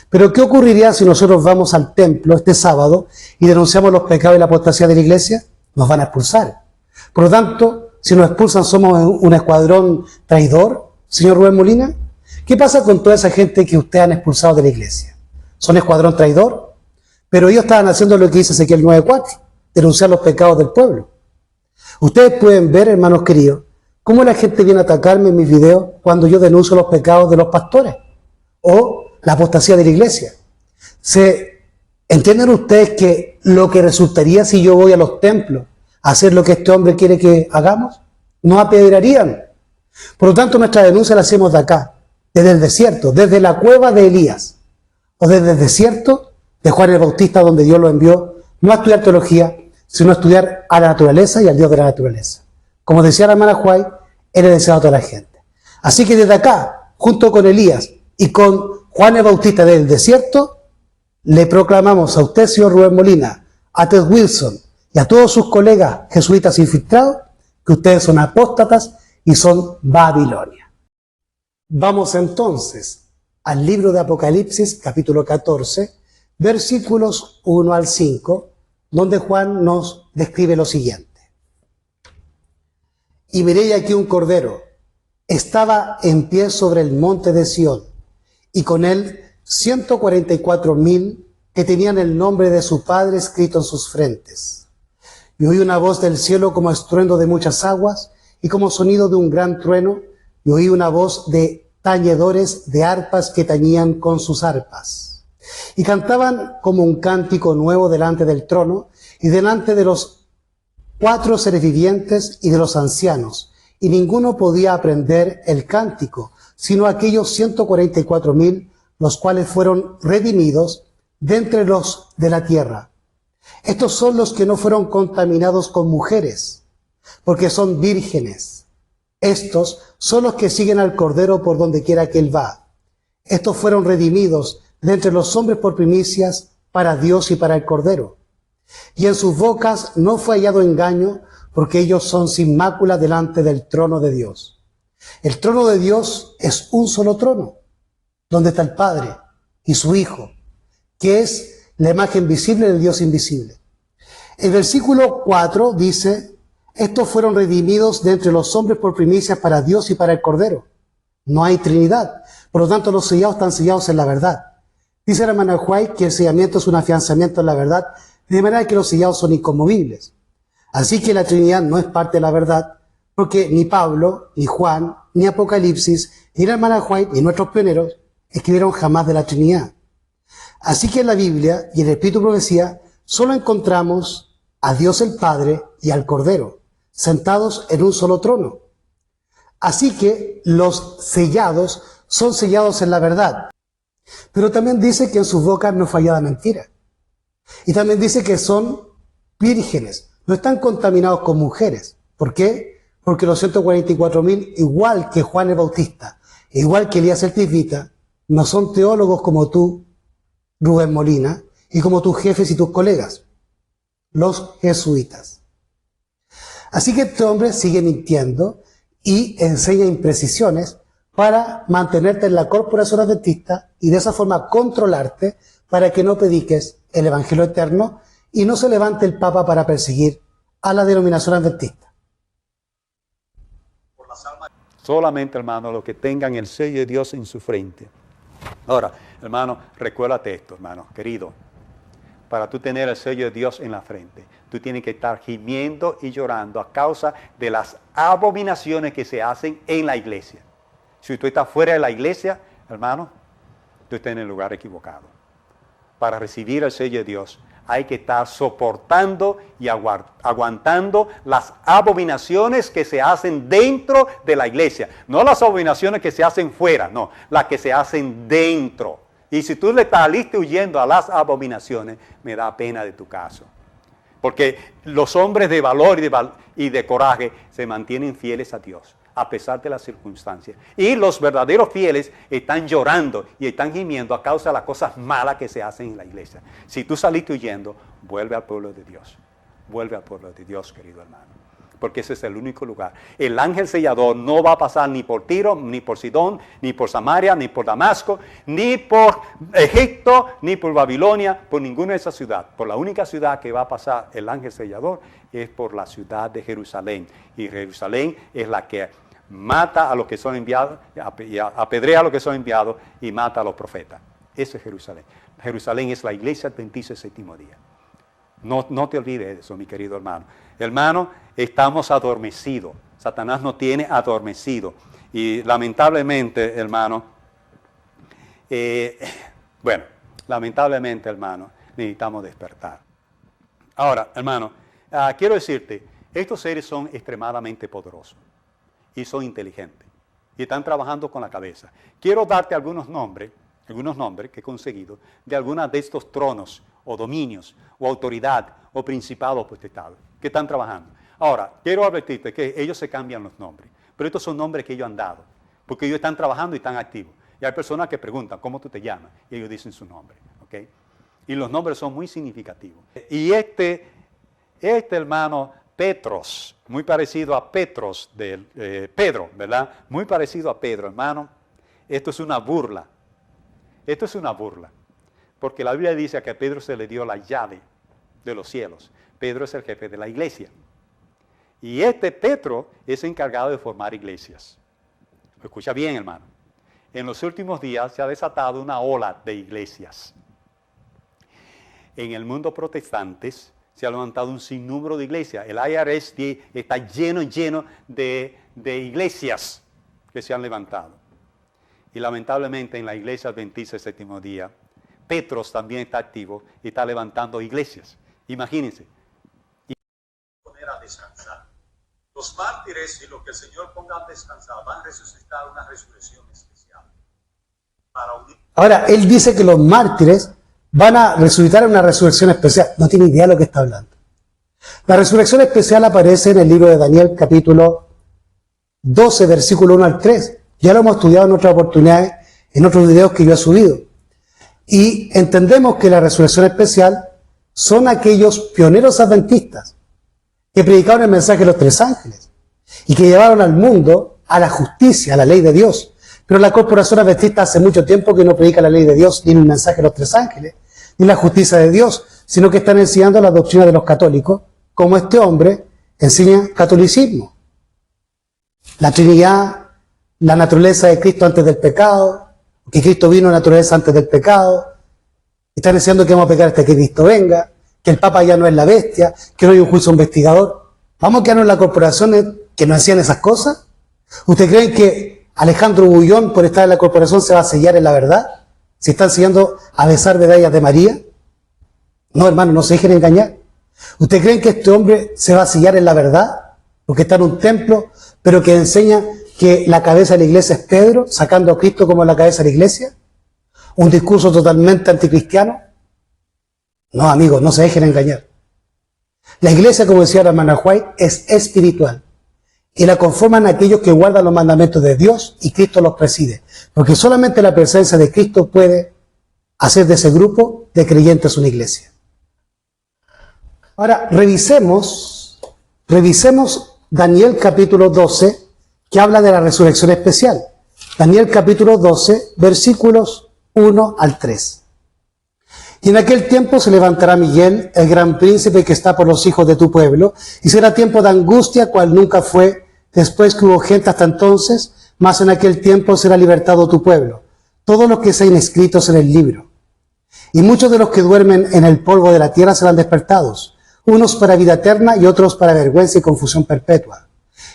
Pero ¿qué ocurriría si nosotros vamos al templo este sábado y denunciamos los pecados y la apostasía de la iglesia? Nos van a expulsar. Por lo tanto, si nos expulsan, ¿somos un escuadrón traidor, señor Rubén Molina? ¿Qué pasa con toda esa gente que ustedes han expulsado de la iglesia? ¿Son escuadrón traidor? Pero ellos estaban haciendo lo que dice Ezequiel 9:4, denunciar los pecados del pueblo. Ustedes pueden ver, hermanos queridos, cómo la gente viene a atacarme en mis videos cuando yo denuncio los pecados de los pastores o la apostasía de la iglesia. ¿Entienden ustedes que lo que resultaría si yo voy a los templos a hacer lo que este hombre quiere que hagamos? Nos apedrearían. Por lo tanto, nuestra denuncia la hacemos de acá, desde el desierto, desde la cueva de Elías, o desde el desierto de Juan el Bautista, donde Dios lo envió, no a estudiar teología, sino a estudiar a la naturaleza y al Dios de la naturaleza. Como decía la hermana White, Él es deseado a toda la gente. Así que desde acá, junto con Elías y con Juan el Bautista del desierto, le proclamamos a usted, señor Rubén Molina, a Ted Wilson y a todos sus colegas jesuitas infiltrados, que ustedes son apóstatas y son Babilonia. Vamos entonces al libro de Apocalipsis, capítulo 14, versículos 1 al 5, donde Juan nos describe lo siguiente. Y miré aquí un cordero, estaba en pie sobre el monte de Sión, y con él 144.000 que tenían el nombre de su Padre escrito en sus frentes. Y oí una voz del cielo como estruendo de muchas aguas, y como sonido de un gran trueno, y oí una voz de tañedores de arpas que tañían con sus arpas. Y cantaban como un cántico nuevo delante del trono, y delante de los 4 seres vivientes y de los ancianos, y ninguno podía aprender el cántico, sino aquellos 144.000, los cuales fueron redimidos de entre los de la tierra. Estos son los que no fueron contaminados con mujeres, porque son vírgenes. Estos son los que siguen al Cordero por donde quiera que Él va. Estos fueron redimidos de entre los hombres por primicias para Dios y para el Cordero. Y en sus bocas no fue hallado engaño, porque ellos son sin mácula delante del trono de Dios. El trono de Dios es un solo trono, donde está el Padre y su Hijo, que es la imagen visible del Dios invisible. El versículo 4 dice, estos fueron redimidos de entre los hombres por primicias para Dios y para el Cordero. No hay Trinidad, por lo tanto los sellados están sellados en la verdad. Dice la hermana White que el sellamiento es un afianzamiento en la verdad, de manera que los sellados son inconmovibles. Así que la Trinidad no es parte de la verdad, porque ni Pablo, ni Juan, ni Apocalipsis, ni la hermana White, ni nuestros pioneros escribieron jamás de la Trinidad. Así que en la Biblia y en el Espíritu de Profecía solo encontramos a Dios el Padre y al Cordero, sentados en un solo trono. Así que los sellados son sellados en la verdad. Pero también dice que en sus bocas no fallada mentira. Y también dice que son vírgenes, no están contaminados con mujeres. ¿Por qué? Porque los 144.000, igual que Juan el Bautista, igual que Elías el Tisbita, no son teólogos como tú, Rubén Molina, y como tus jefes y tus colegas, los jesuitas. Así que este hombre sigue mintiendo y enseña imprecisiones para mantenerte en la corporación adventista y de esa forma controlarte para que no prediques el Evangelio eterno y no se levante el Papa para perseguir a la denominación adventista. Solamente, hermano, los que tengan el sello de Dios en su frente. Ahora, hermano, recuérdate esto, hermano, querido. Para tú tener el sello de Dios en la frente, tú tienes que estar gimiendo y llorando a causa de las abominaciones que se hacen en la iglesia. Si tú estás fuera de la iglesia, hermano, tú estás en el lugar equivocado. Para recibir el sello de Dios, hay que estar soportando y aguantando las abominaciones que se hacen dentro de la iglesia. No las abominaciones que se hacen fuera, no, las que se hacen dentro. Y si tú le saliste huyendo a las abominaciones, me da pena de tu caso. Porque los hombres de valor y de coraje se mantienen fieles a Dios, a pesar de las circunstancias. Y los verdaderos fieles están llorando y están gimiendo a causa de las cosas malas que se hacen en la iglesia. Si tú saliste huyendo, vuelve al pueblo de Dios. Vuelve al pueblo de Dios, querido hermano. Porque ese es el único lugar. El ángel sellador no va a pasar ni por Tiro, ni por Sidón, ni por Samaria, ni por Damasco, ni por Egipto, ni por Babilonia, por ninguna de esas ciudades. Por la única ciudad que va a pasar el ángel sellador es por la ciudad de Jerusalén. Y Jerusalén es la que mata a los que son enviados, apedrea a los que son enviados y mata a los profetas. Ese es Jerusalén. Jerusalén es la iglesia adventista del séptimo día. No te olvides de eso, mi querido hermano. Hermano, estamos adormecidos. Satanás nos tiene adormecidos. Y lamentablemente, hermano, lamentablemente, hermano, necesitamos despertar. Ahora, hermano, quiero decirte, estos seres son extremadamente poderosos y son inteligentes. Y están trabajando con la cabeza. Quiero darte algunos nombres que he conseguido de algunos de estos tronos o dominios o autoridad o principados o potestades que están trabajando. Ahora, quiero advertirte que ellos se cambian los nombres, pero estos son nombres que ellos han dado, porque ellos están trabajando y están activos. Y hay personas que preguntan, ¿cómo tú te llamas? Y ellos dicen su nombre, ¿ok? Y los nombres son muy significativos. Y este hermano Petros, muy parecido a Petros, Pedro, ¿verdad? Muy parecido a Pedro, hermano. Esto es una burla. Esto es una burla. Porque la Biblia dice que a Pedro se le dio la llave de los cielos. Pedro es el jefe de la iglesia. Y este Petro es encargado de formar iglesias. Escucha bien, hermano. En los últimos días se ha desatado una ola de iglesias. En el mundo protestante se ha levantado un sinnúmero de iglesias. El IRS está lleno de iglesias que se han levantado. Y lamentablemente en la iglesia adventista del séptimo día, Petros también está activo y está levantando iglesias. Imagínense. Poner a descansar. Los mártires y los que el Señor ponga a descansar van a resucitar una resurrección especial. Ahora, él dice que los mártires van a resucitar una resurrección especial. No tiene idea de lo que está hablando. La resurrección especial aparece en el libro de Daniel, capítulo 12, versículo 1 al 3. Ya lo hemos estudiado en otras oportunidades, en otros videos que yo he subido. Y entendemos que la resurrección especial son aquellos pioneros adventistas que predicaron el mensaje de los tres ángeles y que llevaron al mundo a la justicia, a la ley de Dios. Pero la corporación adventista hace mucho tiempo que no predica la ley de Dios, ni el mensaje de los tres ángeles, ni la justicia de Dios, sino que están enseñando la doctrina de los católicos, como este hombre enseña catolicismo. La Trinidad, la naturaleza de Cristo antes del pecado, que Cristo vino en naturaleza antes del pecado. Están enseñando que vamos a pecar hasta que Cristo venga, que el Papa ya no es la bestia, que no hay un juicio investigador. ¿Vamos a quedarnos en la corporación que no hacían esas cosas? ¿Ustedes creen que Alejandro Bullón, por estar en la corporación, se va a sellar en la verdad? ¿Se está enseñando a besar medallas de María? No, hermano, no se dejen engañar. ¿Ustedes creen que este hombre se va a sellar en la verdad? Porque está en un templo, pero que enseña que la cabeza de la iglesia es Pedro, sacando a Cristo como la cabeza de la iglesia. ¿Un discurso totalmente anticristiano? No, amigos, no se dejen engañar. La iglesia, como decía la hermana White, es espiritual. Y la conforman aquellos que guardan los mandamientos de Dios y Cristo los preside. Porque solamente la presencia de Cristo puede hacer de ese grupo de creyentes una iglesia. Ahora, revisemos Daniel capítulo 12, que habla de la resurrección especial. Daniel capítulo 12, versículos 1 al 3. Y en aquel tiempo se levantará Miguel, el gran príncipe que está por los hijos de tu pueblo, y será tiempo de angustia cual nunca fue, después que hubo gente hasta entonces, mas en aquel tiempo será libertado tu pueblo, todos los que sean escritos en el libro. Y muchos de los que duermen en el polvo de la tierra serán despertados, unos para vida eterna y otros para vergüenza y confusión perpetua.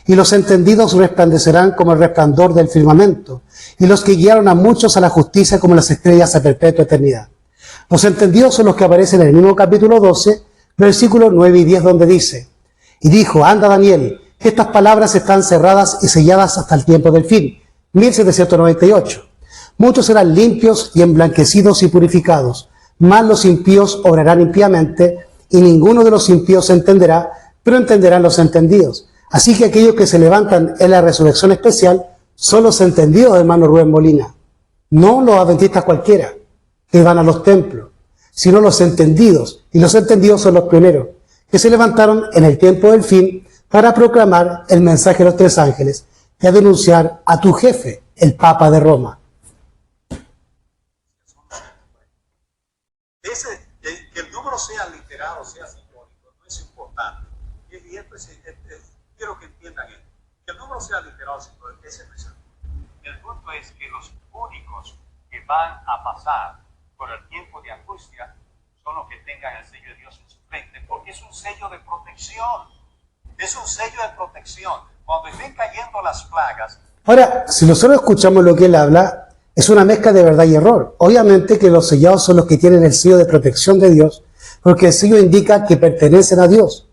Y los entendidos resplandecerán como el resplandor del firmamento, y los que guiaron a muchos a la justicia como las estrellas a perpetua eternidad. Los entendidos son los que aparecen en el mismo capítulo 12, versículos 9 y 10, donde dice: y dijo, anda Daniel, estas palabras están cerradas y selladas hasta el tiempo del fin. 1798. Muchos serán limpios y emblanquecidos y purificados, mas los impíos obrarán impíamente, y ninguno de los impíos entenderá, pero entenderán los entendidos. Así que aquellos que se levantan en la resurrección especial son los entendidos, hermano Rubén Molina, no los adventistas cualquiera que van a los templos, sino los entendidos. Y los entendidos son los pioneros, que se levantaron en el tiempo del fin para proclamar el mensaje de los tres ángeles y a denunciar a tu jefe, el Papa de Roma. Que el número sea literal o sea simbólico no es importante. Y esto quiero que entiendan esto. Que el número sea literal o simbólico es necesario. El punto es que los únicos que van a pasar por el tiempo de angustia son los que tengan el sello de Dios en su frente, porque es un sello de protección. Es un sello de protección. Cuando estén cayendo las plagas. Ahora, si nosotros escuchamos lo que él habla, es una mezcla de verdad y error. Obviamente que los sellados son los que tienen el sello de protección de Dios, porque el sello indica que pertenecen a Dios.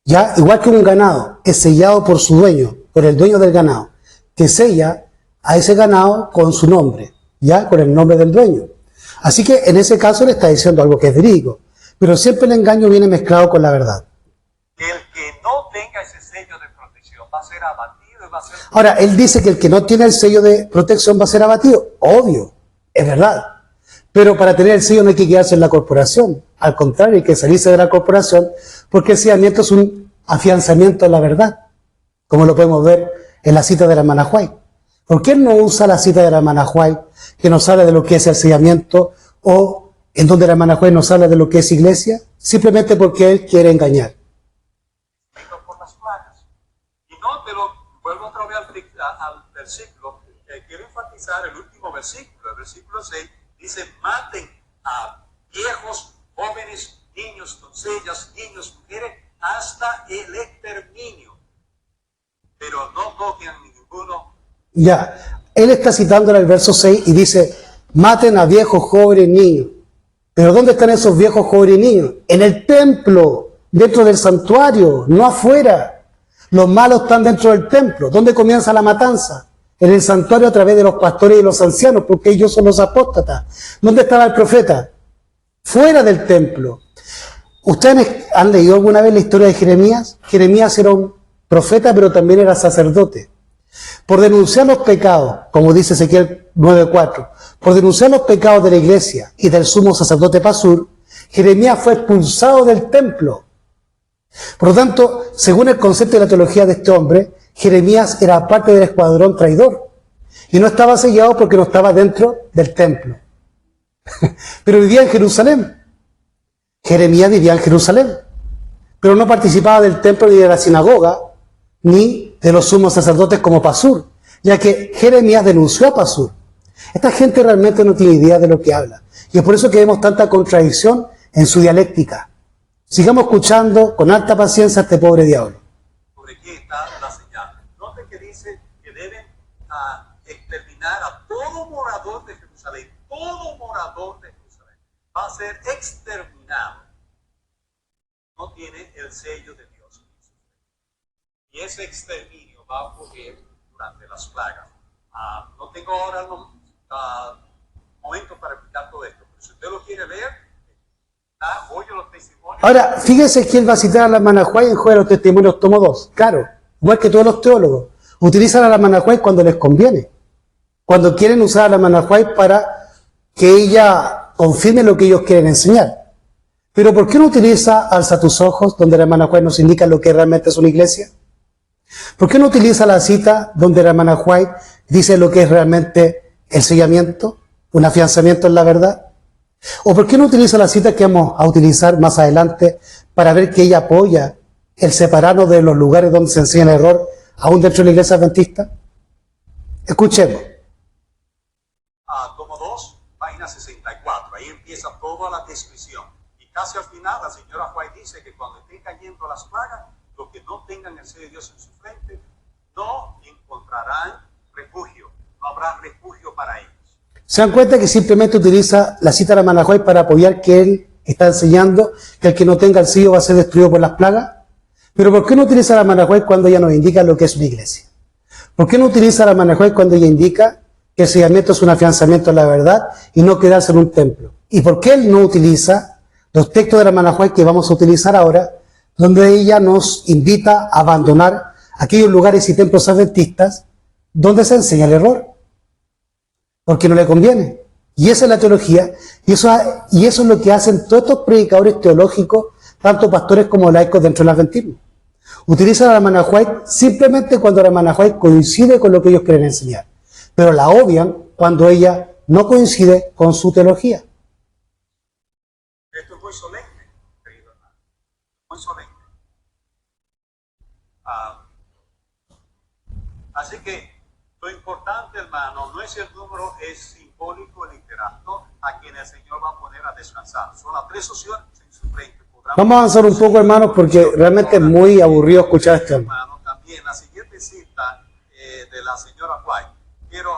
Ya, igual que un ganado es sellado por su dueño, por el dueño del ganado, que sella a ese ganado con su nombre, ya, con el nombre del dueño. Así que en ese caso le está diciendo algo que es verídico, pero siempre el engaño viene mezclado con la verdad. El que no tenga ese sello de protección va a ser abatido y va a ser... Ahora, él dice que el que no tiene el sello de protección va a ser abatido. Obvio, es verdad. Pero para tener el sello no hay que quedarse en la corporación. Al contrario, hay que salirse de la corporación, porque el sellamiento es un afianzamiento en la verdad, como lo podemos ver en la cita de la hermana White. ¿Por qué él no usa la cita de la hermana White, que nos habla de lo que es el sellamiento, o en donde la hermana White nos habla de lo que es iglesia? Simplemente porque él quiere engañar. Por las plagas. Y no, pero vuelvo otra vez al versículo. Quiero enfatizar el último versículo. El versículo 6 dice: maten a viejos, jóvenes, niños, doncellas, niños, mujeres, hasta el exterminio. Pero no toquen a ninguno. Ya, él está citando en el verso 6 y dice: maten a viejos, jóvenes, niños. ¿Pero dónde están esos viejos, jóvenes y niños? En el templo, dentro del santuario, no afuera. Los malos están dentro del templo. ¿Dónde comienza la matanza? En el santuario, a través de los pastores y los ancianos, porque ellos son los apóstatas. ¿Dónde estaba el profeta? Fuera del templo. ¿Ustedes han leído alguna vez la historia de Jeremías? Jeremías era un profeta, pero también era sacerdote. Por denunciar los pecados, como dice Ezequiel 9:4, por denunciar los pecados de la iglesia y del sumo sacerdote Pasur, Jeremías fue expulsado del templo. Por lo tanto, según el concepto de la teología de este hombre, Jeremías era parte del escuadrón traidor y no estaba sellado porque no estaba dentro del templo. Pero vivía en Jerusalén. Jeremías vivía en Jerusalén, pero no participaba del templo ni de la sinagoga, ni de los sumos sacerdotes como Pasur, ya que Jeremías denunció a Pasur. Esta gente realmente no tiene idea de lo que habla, y es por eso que vemos tanta contradicción en su dialéctica. Sigamos escuchando con alta paciencia a este pobre diablo. ¿Sobre qué está la señal? Note que dice que deben exterminar a todo morador de Jerusalén. Todo morador de Jerusalén va a ser exterminado. No tiene el sello de Dios. Y ese exterminio va a ocurrir durante las plagas. No tengo ahora momento para explicar todo esto, pero si usted lo quiere ver, oye los testimonios. Ahora, fíjese que él va a citar a la hermana White en Juego de los Testimonios, tomo 2. Claro, igual que todos los teólogos. Utilizan a la hermana White cuando les conviene. Cuando quieren usar a la hermana White para que ella confirme lo que ellos quieren enseñar. Pero ¿por qué no utiliza Alza tus ojos, donde la hermana White nos indica lo que realmente es una iglesia? ¿Por qué no utiliza la cita donde la hermana White dice lo que es realmente el sellamiento, un afianzamiento en la verdad? ¿O por qué no utiliza la cita que vamos a utilizar más adelante para ver que ella apoya el separarnos de los lugares donde se enseña el error, aún dentro de la iglesia adventista? Escuchemos. Tomo 2, página 64. Ahí empieza toda la descripción. Y casi al final la señora White dice que cuando estén cayendo las plagas, los que no tengan el sello de Dios en su frente no encontrarán refugio. No habrá refugio para ellos. Se dan cuenta que simplemente utiliza la cita de la hermana White para apoyar que él está enseñando que el que no tenga el sello va a ser destruido por las plagas. Pero ¿por qué no utiliza la hermana White cuando ella nos indica lo que es una iglesia? ¿Por qué no utiliza la hermana White cuando ella indica que el sellamiento es un afianzamiento en la verdad y no quedarse en un templo? ¿Y por qué él no utiliza los textos de la hermana White que vamos a utilizar ahora, donde ella nos invita a abandonar aquellos lugares y templos adventistas donde se enseña el error? Porque no le conviene. Y esa es la teología, y eso es lo que hacen todos estos predicadores teológicos, tanto pastores como laicos dentro del adventismo. Utilizan a la hermana White simplemente cuando la hermana White coincide con lo que ellos quieren enseñar, pero la obvian cuando ella no coincide con su teología. Esto es muy solemne, querido hermano, muy solemne. Así que lo importante, hermano, no es el número, es simbólico, el literato, a quien el Señor va a poner a descansar. Son las tres opciones en su frente. Vamos a avanzar un poco, hermanos, porque realmente es muy aburrido escuchar esto. Hermano, también la siguiente cita de la señora White, quiero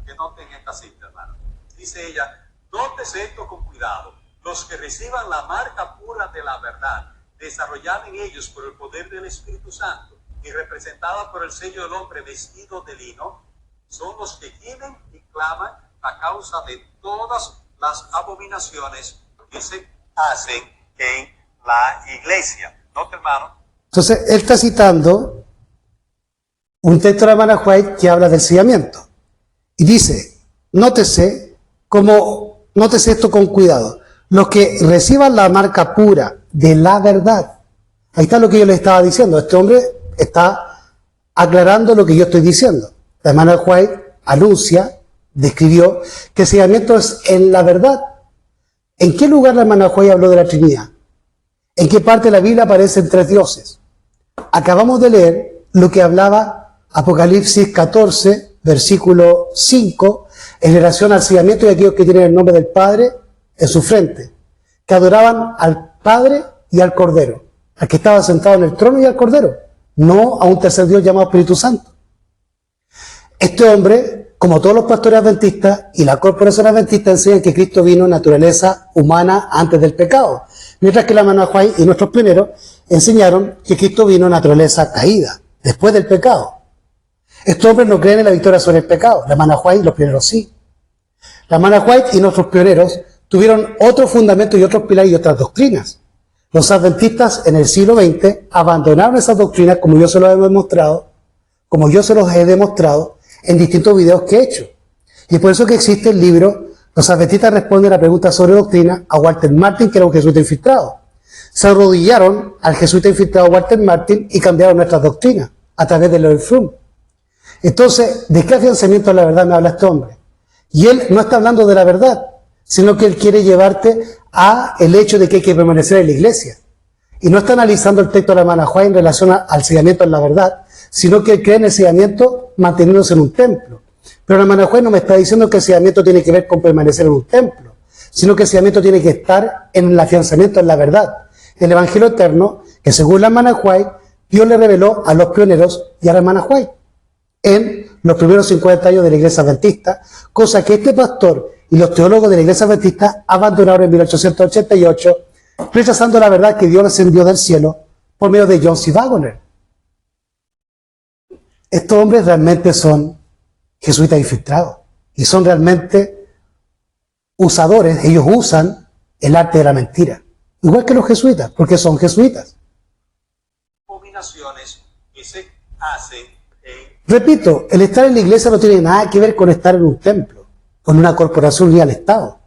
que noten esta cita, hermano. Dice ella, nótese esto con cuidado. Los que reciban la marca pura de la verdad, desarrollada en ellos por el poder del Espíritu Santo y representada por el sello del hombre vestido de lino, son los que gimen y claman a causa de todas las abominaciones que se hacen en la iglesia. ¿No, hermano? Entonces, él está citando un texto de la hermana White que habla del sellamiento. Y dice, nótese esto con cuidado. Los que reciban la marca pura de la verdad. Ahí está lo que yo le estaba diciendo. Este hombre está aclarando lo que yo estoy diciendo. La hermana White anuncia, describió, que el sellamiento es en la verdad. ¿En qué lugar la hermana White habló de la Trinidad? ¿En qué parte de la Biblia aparecen tres dioses? Acabamos de leer lo que hablaba Apocalipsis 14, versículo 5, en relación al sellamiento de aquellos que tienen el nombre del Padre en su frente, que adoraban al Padre y al Cordero, al que estaba sentado en el trono y al Cordero, no a un tercer Dios llamado Espíritu Santo. Este hombre, como todos los pastores adventistas y la corporación adventista, enseñan que Cristo vino en naturaleza humana antes del pecado, mientras que la hermana White y nuestros pioneros enseñaron que Cristo vino en naturaleza caída, después del pecado. Estos hombres no creen en la victoria sobre el pecado, la hermana White y los pioneros sí. La hermana White y nuestros pioneros tuvieron otros fundamentos y otros pilares y otras doctrinas. Los adventistas en el siglo XX abandonaron esas doctrinas como yo se los he demostrado en distintos videos que he hecho. Y es por eso que existe el libro Los adventistas responden a preguntas sobre doctrina a Walter Martin, que era un jesuita infiltrado. Se arrodillaron al jesuita infiltrado Walter Martin y cambiaron nuestras doctrinas a través de Lloyd Froome. Entonces, ¿de qué afianzamiento a la verdad me habla este hombre? Y él no está hablando de la verdad, sino que él quiere llevarte a el hecho de que hay que permanecer en la iglesia. Y no está analizando el texto de la hermana White en relación al sellamiento en la verdad, sino que él cree en el sellamiento manteniéndose en un templo. Pero la hermana White no me está diciendo que el sellamiento tiene que ver con permanecer en un templo, sino que el sellamiento tiene que estar en el afianzamiento en la verdad. El evangelio eterno, que según la hermana White, Dios le reveló a los pioneros y a la hermana White en los primeros 50 años de la iglesia adventista, cosa que este pastor y los teólogos de la iglesia adventista abandonaron en 1888, rechazando la verdad que Dios les envió del cielo por medio de John C. Waggoner. Estos hombres realmente son jesuitas infiltrados y son realmente usadores. Ellos usan el arte de la mentira, igual que los jesuitas, porque son jesuitas. Abominaciones que se hacen en... Repito, el estar en la iglesia no tiene nada que ver con estar en un templo, con una corporación ni al Estado.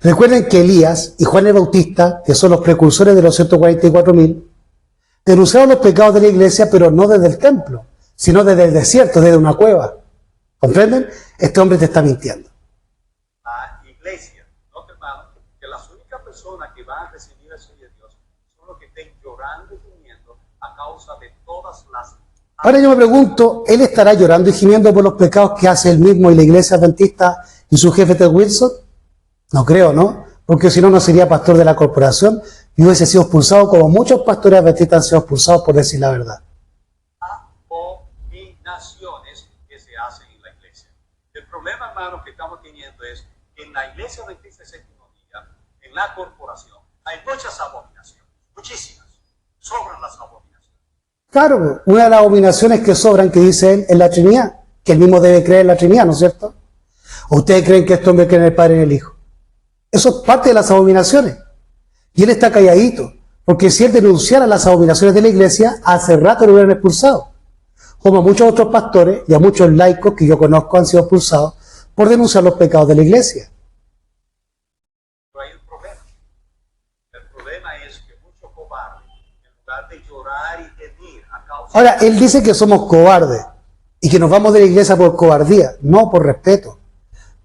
Recuerden que Elías y Juan el Bautista, que son los precursores de los 144.000, denunciaron los pecados de la iglesia, pero no desde el templo, sino desde el desierto, desde una cueva. ¿Comprenden? Este hombre te está mintiendo. La iglesia, ¿no, hermano? Que las únicas personas que van a recibir el sello de Dios son los que estén llorando y gimiendo a causa de todas las... Ahora yo me pregunto, ¿él estará llorando y gimiendo por los pecados que hace él mismo y la iglesia adventista y su jefe Ted Wilson? No creo, ¿no? Porque si no, no sería pastor de la corporación y hubiese sido expulsado como muchos pastores adventistas han sido expulsados por decir la verdad. Abominaciones que se hacen en la iglesia. El problema, hermano, que estamos teniendo la iglesia adventista del séptimo día, en la corporación, hay muchas abominaciones, muchísimas, sobran las abominaciones. Claro, una de las abominaciones que sobran, que dice él, es la Trinidad, que él mismo debe creer en la Trinidad, ¿no es cierto? ¿O ustedes creen que este hombre cree en el Padre y en el Hijo? Eso es parte de las abominaciones. Y él está calladito, porque si él denunciara las abominaciones de la iglesia, hace rato lo hubieran expulsado. Como a muchos otros pastores y a muchos laicos que yo conozco han sido expulsados por denunciar los pecados de la iglesia. Pero hay un problema. El problema es que muchos cobardes, en lugar de llorar y gemir a causa Ahora, él dice que somos cobardes y que nos vamos de la iglesia por cobardía, no por respeto,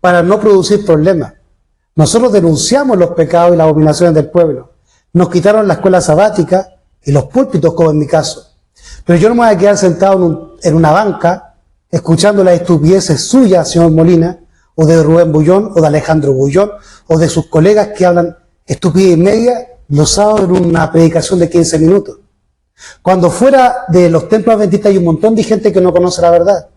para no producir problemas. Nosotros denunciamos los pecados y las abominaciones del pueblo. Nos quitaron la escuela sabática y los púlpitos, como en mi caso. Pero yo no me voy a quedar sentado en una banca escuchando las estupideces suyas, señor Molina, o de Rubén Bullón, o de Alejandro Bullón, o de sus colegas que hablan estupidez y media los sábados en una predicación de 15 minutos. Cuando fuera de los templos adventistas hay un montón de gente que no conoce la verdad.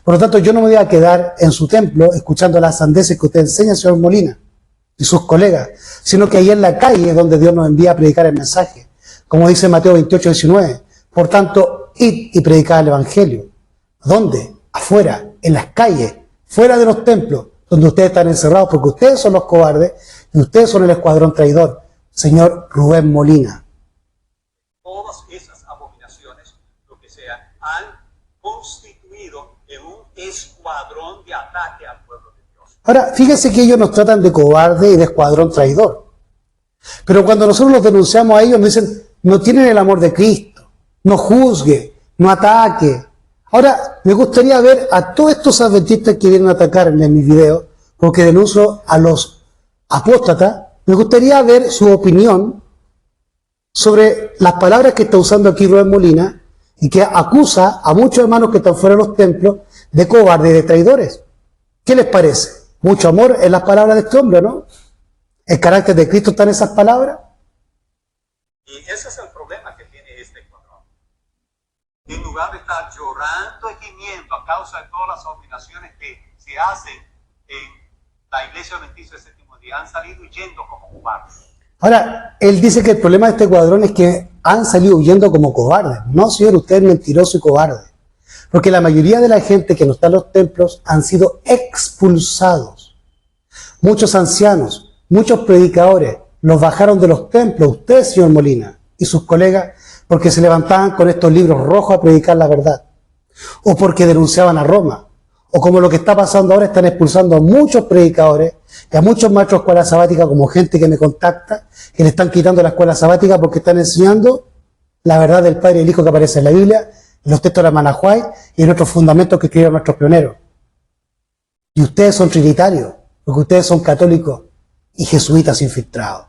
Por lo tanto, yo no me voy a quedar en su templo escuchando las sandeces que usted enseña, señor Molina, y sus colegas, sino que ahí en la calle es donde Dios nos envía a predicar el mensaje. Como dice Mateo 28, 19. Por tanto, id y predicad el Evangelio. ¿Dónde? Afuera, en las calles, fuera de los templos, donde ustedes están encerrados, porque ustedes son los cobardes y ustedes son el escuadrón traidor. Señor Rubén Molina. todas esas abominaciones, lo que sea, han constituido en un escuadrón de ataque al pueblo de Dios. Ahora, fíjense que ellos nos tratan de cobarde y de escuadrón traidor. Pero cuando nosotros los denunciamos a ellos, nos dicen, no tienen el amor de Cristo, no juzgue, no ataque. Ahora, me gustaría ver a todos estos adventistas que vienen a atacar en mis videos, porque denuncio a los apóstatas, me gustaría ver su opinión sobre las palabras que está usando aquí Rubén Molina y que acusa a muchos hermanos que están fuera de los templos de cobardes y de traidores. ¿Qué les parece? Mucho amor en las palabras de este hombre, ¿no? ¿El carácter de Cristo está en esas palabras? Y ese es el problema que tiene este escuadrón. En lugar de estar llorando y gimiendo a causa de todas las abominaciones que se hacen en la iglesia adventista del séptimo día, han salido huyendo como cobardes. Ahora, él dice que el problema de este cuadrón es que han salido huyendo como cobardes. No, señor, usted es mentiroso y cobarde. Porque la mayoría de la gente que no está en los templos han sido expulsados. Muchos ancianos, muchos predicadores los bajaron de los templos, usted, señor Molina, y sus colegas, porque se levantaban con estos libros rojos a predicar la verdad. O porque denunciaban a Roma. O como lo que está pasando ahora, están expulsando a muchos predicadores y a muchos maestros de escuela sabática, como gente que me contacta, que le están quitando la escuela sabática porque están enseñando la verdad del Padre y el Hijo que aparece en la Biblia, en los textos de la Hermana White y en otros fundamentos que escribieron nuestros pioneros. Y ustedes son trinitarios, porque ustedes son católicos y jesuitas infiltrados.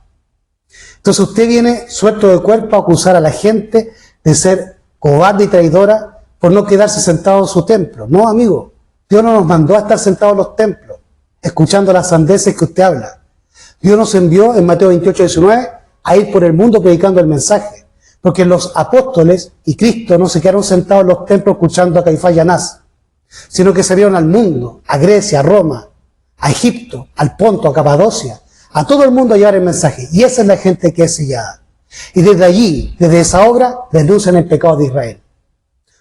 Entonces usted viene suelto de cuerpo a acusar a la gente de ser cobarde y traidora por no quedarse sentado en su templo. No, amigo. Dios no nos mandó a estar sentados en los templos, escuchando las sandeces que usted habla. Dios nos envió en Mateo 28, 19 a ir por el mundo predicando el mensaje. Porque los apóstoles y Cristo no se quedaron sentados en los templos escuchando a Caifás y Anás, sino que salieron al mundo, a Grecia, a Roma, a Egipto, al Ponto, a Capadocia, a todo el mundo a llevar el mensaje. Y esa es la gente que es sellada. Y desde allí, desde esa obra, denuncian el pecado de Israel.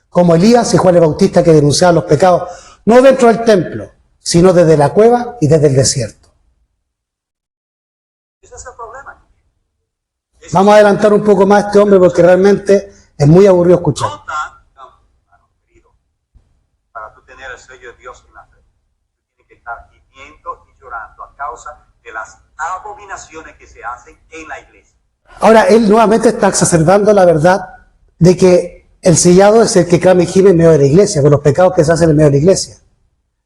Como Elías y Juan el Bautista, que denunciaban los pecados no dentro del templo, sino desde la cueva y desde el desierto. Ese es el problema. Vamos a adelantar un poco más a este hombre porque realmente es muy aburrido escuchar. No tan, hermano querido, para tú tener el sello de Dios en la fe. Tú tienes que estar gimiendo y llorando a causa de las abominaciones que se hacen en la iglesia. Ahora, él nuevamente está exacerbando la verdad de que el sellado es el que clama y gime en medio de la iglesia, por los pecados que se hacen en medio de la iglesia.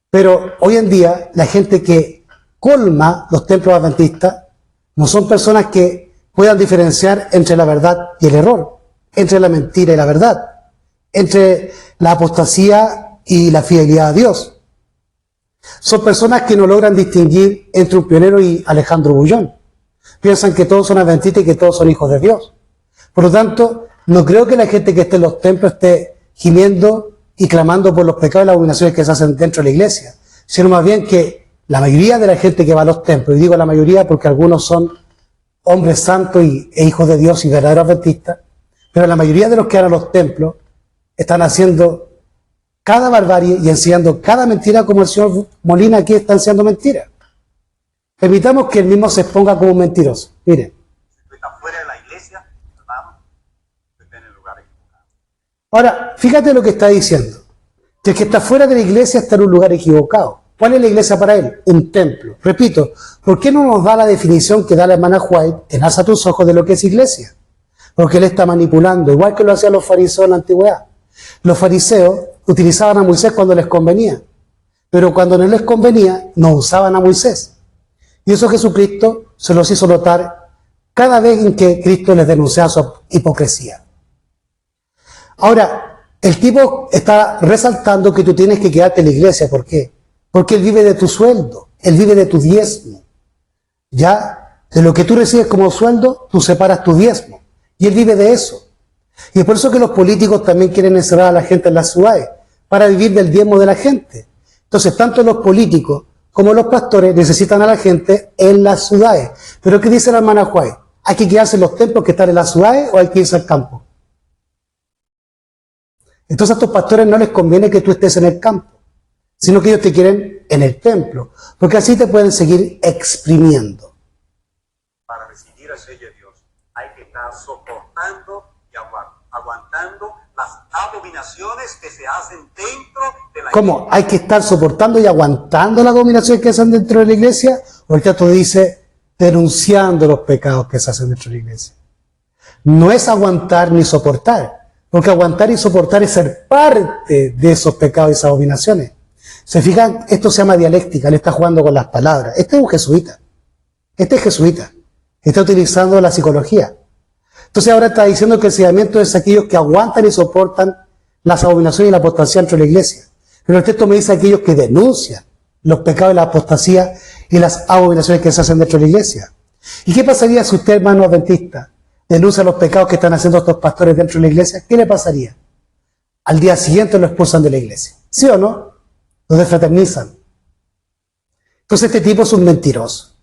Pero hoy en día, la gente que colma los templos adventistas no son personas que puedan diferenciar entre la verdad y el error, entre la mentira y la verdad, entre la apostasía y la fidelidad a Dios. Son personas que no logran distinguir entre un pionero y Alejandro Bullón. Piensan que todos son adventistas y que todos son hijos de Dios. Por lo tanto, no creo que la gente que esté en los templos esté gimiendo y clamando por los pecados y las abominaciones que se hacen dentro de la iglesia, sino más bien que la mayoría de la gente que va a los templos, y digo la mayoría porque algunos son hombres santos e hijos de Dios y verdaderos adventistas, pero la mayoría de los que van a los templos están haciendo cada barbarie y enseñando cada mentira, como el señor Molina aquí está enseñando mentiras. Permitamos que él mismo se exponga como un mentiroso. Miren. Si tú estás fuera de la iglesia, hermano, tú estás en el lugar equivocado. Ahora, fíjate lo que está diciendo. Que el que está fuera de la iglesia está en un lugar equivocado. ¿Cuál es la iglesia para él? Un templo. Repito, ¿por qué no nos da la definición que da la hermana White en Alza tus ojos de lo que es iglesia? Porque él está manipulando, igual que lo hacían los fariseos en la antigüedad. Los fariseos utilizaban a Moisés cuando les convenía, pero cuando no les convenía, no usaban a Moisés. Y eso Jesucristo se los hizo notar cada vez en que Cristo les denunciaba su hipocresía. Ahora, el tipo está resaltando que tú tienes que quedarte en la iglesia. ¿Por qué? Porque él vive de tu sueldo, él vive de tu diezmo. Ya, de lo que tú recibes como sueldo, tú separas tu diezmo. Y él vive de eso. Y es por eso que los políticos también quieren encerrar a la gente en las ciudades, para vivir del diezmo de la gente. Entonces, tanto los políticos como los pastores necesitan a la gente en las ciudades. Pero ¿qué dice la hermana White? ¿Hay que quedarse en los templos que están en las ciudades o hay que irse al campo? Entonces a estos pastores no les conviene que tú estés en el campo, sino que ellos te quieren en el templo, porque así te pueden seguir exprimiendo. Para recibir el sello de Dios hay que estar soportando y aguantando las abominaciones que se hacen dentro de la ¿Cómo? ¿Hay que estar soportando y aguantando las abominaciones que se hacen dentro de la iglesia? O el texto dice denunciando los pecados que se hacen dentro de la iglesia. No es aguantar ni soportar, porque aguantar y soportar es ser parte de esos pecados y esas abominaciones. ¿Se fijan? Esto se llama dialéctica, le está jugando con las palabras. Este es un jesuita. Este es jesuita. Está utilizando la psicología. Entonces ahora está diciendo que el sellamiento es aquellos que aguantan y soportan las abominaciones y la apostasía dentro de la iglesia. Pero el texto me dice aquellos que denuncian los pecados y la apostasía y las abominaciones que se hacen dentro de la iglesia. ¿Y qué pasaría si usted, hermano adventista, denuncia los pecados que están haciendo estos pastores dentro de la iglesia? ¿Qué le pasaría? Al día siguiente lo expulsan de la iglesia. ¿Sí o no? Lo desfraternizan. Entonces este tipo es un mentiroso.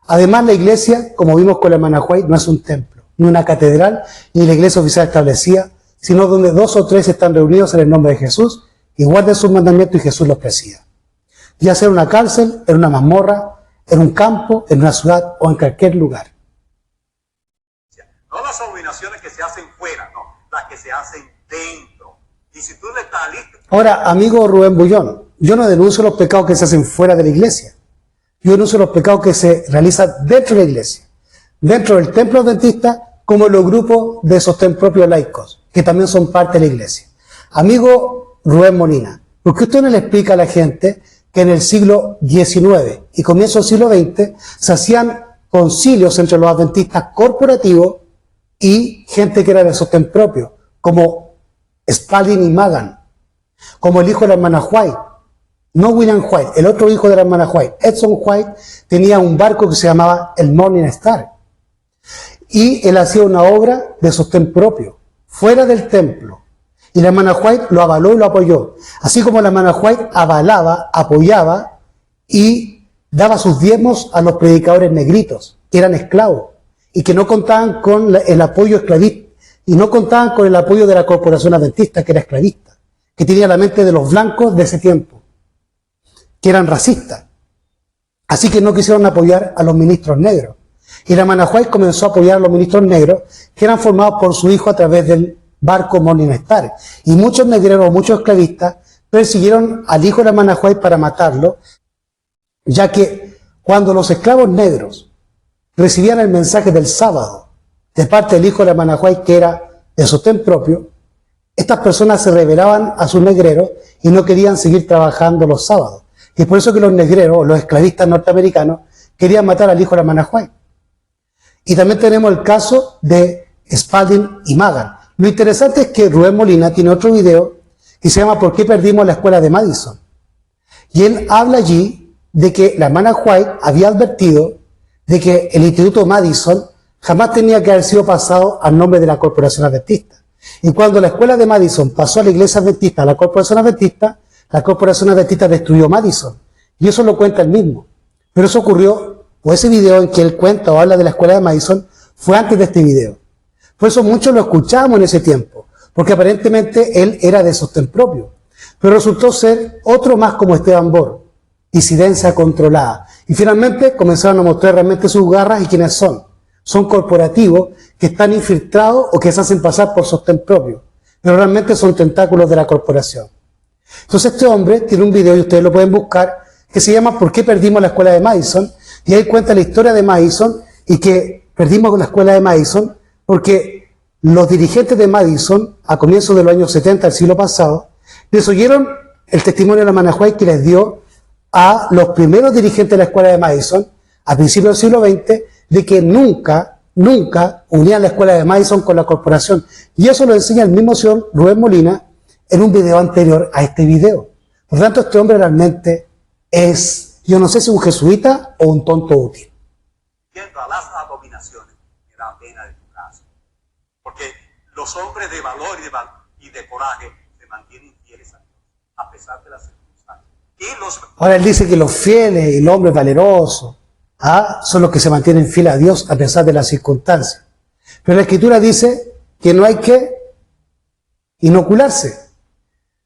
Además la iglesia, como vimos con la hermana White, no es un templo, ni una catedral, ni la iglesia oficial establecida, sino donde 2 o 3 están reunidos en el nombre de Jesús y guardan sus mandamientos y Jesús los presida. Ya sea en una cárcel, en una mazmorra, en un campo, en una ciudad o en cualquier lugar. No las abominaciones que se hacen fuera, no, las que se hacen dentro. Y si tú le estás listo. Ahora, amigo Rubén Bullón, yo no denuncio los pecados que se hacen fuera de la iglesia. Yo denuncio los pecados que se realizan dentro de la iglesia. Dentro del templo adventista, como los grupos de sostén propios laicos, que también son parte de la iglesia. Amigo Rubén Molina, ¿por qué usted no le explica a la gente que en el siglo XIX y comienzo del siglo XX se hacían concilios entre los adventistas corporativos y gente que era de sostén propio, como Spalding y Magan, como el hijo de la hermana White, no William White, el otro hijo de la hermana White, Edson White, tenía un barco que se llamaba el Morning Star, y él hacía una obra de sostén propio, fuera del templo, y la hermana White lo avaló y lo apoyó, así como la hermana White avalaba, apoyaba y daba sus diezmos a los predicadores negritos, que eran esclavos, y que no contaban con el apoyo esclavista, y no contaban con el apoyo de la corporación adventista, que era esclavista, que tenía la mente de los blancos de ese tiempo, que eran racistas. Así que no quisieron apoyar a los ministros negros. Y la hermana White comenzó a apoyar a los ministros negros, que eran formados por su hijo a través del barco Morning Star. Y muchos negreros, muchos esclavistas, persiguieron al hijo de la hermana White para matarlo, ya que cuando los esclavos negros recibían el mensaje del sábado de parte del hijo de la hermana White, que era de sostén propio, estas personas se rebelaban a sus negreros y no querían seguir trabajando los sábados. Y es por eso que los negreros, los esclavistas norteamericanos, querían matar al hijo de la hermana White. Y también tenemos el caso de Spalding y Magan. Lo interesante es que Rubén Molina tiene otro video que se llama ¿Por qué perdimos la escuela de Madison? Y él habla allí de que la hermana White había advertido de que el Instituto Madison jamás tenía que haber sido pasado al nombre de la Corporación Adventista. Y cuando la escuela de Madison pasó a la Iglesia Adventista, a la Corporación Adventista destruyó Madison. Y eso lo cuenta él mismo. Pero eso ocurrió, o ese video en que él cuenta o habla de la escuela de Madison, fue antes de este video. Por eso muchos lo escuchábamos en ese tiempo, porque aparentemente él era de sostén propio. Pero resultó ser otro más como Esteban Bor, disidencia controlada. Y finalmente comenzaron a mostrar realmente sus garras y quiénes son. Son corporativos que están infiltrados o que se hacen pasar por sostén propio, pero realmente son tentáculos de la corporación. Entonces este hombre tiene un video, y ustedes lo pueden buscar, que se llama ¿Por qué perdimos la escuela de Madison? Y ahí cuenta la historia de Madison y que perdimos la escuela de Madison porque los dirigentes de Madison, a comienzos de los años 70 del siglo pasado, desoyeron el testimonio de la Manahuay que les dio a los primeros dirigentes de la escuela de Madison, a principios del siglo XX, de que nunca unían la escuela de Madison con la corporación. Y eso lo enseña el mismo señor Rubén Molina en un video anterior a este video. Por lo tanto, este hombre realmente es, yo no sé si un jesuita o un tonto útil. Viendo a las abominaciones, me da pena de tu caso. Porque los hombres de valor y de coraje se mantienen fieles a Dios, a pesar de las circunstancias. Ahora él dice que los fieles y los hombres valerosos son los que se mantienen fieles a Dios a pesar de las circunstancias. Pero la Escritura dice que no hay que inocularse.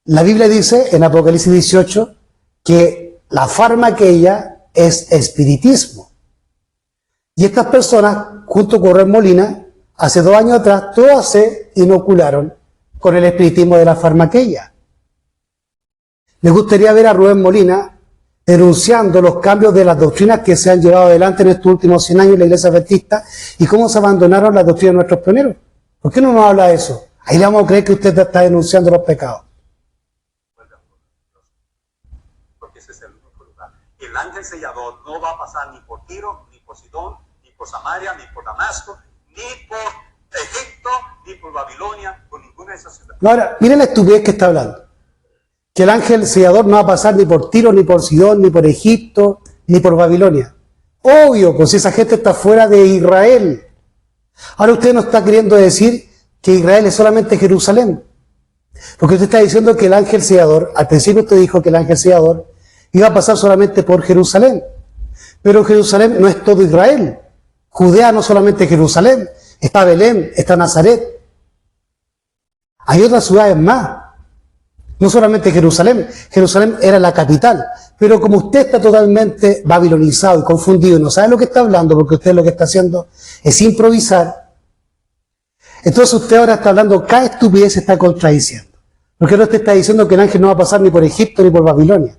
La Biblia dice en Apocalipsis 18 que la farmaqueia es espiritismo. Y estas personas, junto con Rubén Molina, hace 2 años atrás, todas se inocularon con el espiritismo de la farmaqueia. Me gustaría ver a Rubén Molina denunciando los cambios de las doctrinas que se han llevado adelante en estos últimos 100 años en la Iglesia Adventista y cómo se abandonaron las doctrinas de nuestros pioneros. ¿Por qué no nos habla de eso? Ahí le vamos a creer que usted está denunciando los pecados. Porque ese es el único lugar. El ángel sellador no va a pasar ni por Tiro, ni por Sidón, ni por Samaria, ni por Damasco, ni por Egipto, ni por Babilonia, por ninguna de esas ciudades. Ahora, miren la estupidez que está hablando. Que el ángel sellador no va a pasar ni por Tiro, ni por Sidón, ni por Egipto, ni por Babilonia. Obvio, pues si esa gente está fuera de Israel. Ahora usted no está queriendo decir que Israel es solamente Jerusalén. Porque usted está diciendo que el ángel sellador, al principio usted dijo que el ángel sellador iba a pasar solamente por Jerusalén. Pero Jerusalén no es todo Israel. Judea no solamente Jerusalén, está Belén, está Nazaret. Hay otras ciudades más. No solamente Jerusalén. Jerusalén era la capital. Pero como usted está totalmente babilonizado y confundido y no sabe lo que está hablando, porque usted lo que está haciendo es improvisar, entonces usted ahora está hablando, cada estupidez se está contradiciendo. Porque no usted está diciendo que el ángel no va a pasar ni por Egipto ni por Babilonia.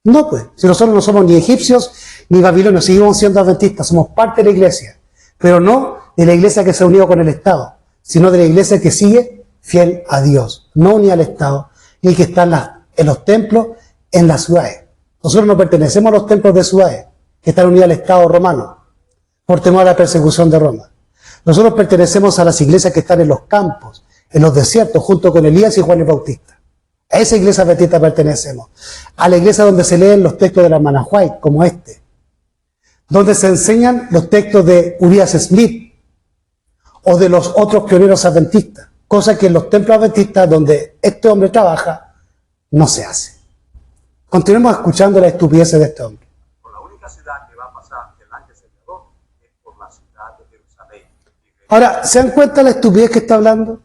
No, pues, si nosotros no somos ni egipcios ni babilonios, seguimos siendo adventistas, somos parte de la iglesia, pero no de la iglesia que se ha unido con el Estado, sino de la iglesia que sigue fiel a Dios, no ni al Estado, ni que está en los templos, en las ciudades. Nosotros no pertenecemos a los templos de ciudades, que están unidos al Estado romano, por temor a la persecución de Roma. Nosotros pertenecemos a las iglesias que están en los campos, en los desiertos, junto con Elías y Juan el Bautista. A esa iglesia adventista pertenecemos. A la iglesia donde se leen los textos de la Manahuay, como este. Donde se enseñan los textos de Urias Smith o de los otros pioneros adventistas. Cosa que en los templos adventistas donde este hombre trabaja, no se hace. Continuemos escuchando la estupidez de este hombre. Por la única ciudad que va a pasar el ángel sellador es por la ciudad de Jerusalén. Ahora, ¿se dan cuenta de la estupidez que está hablando?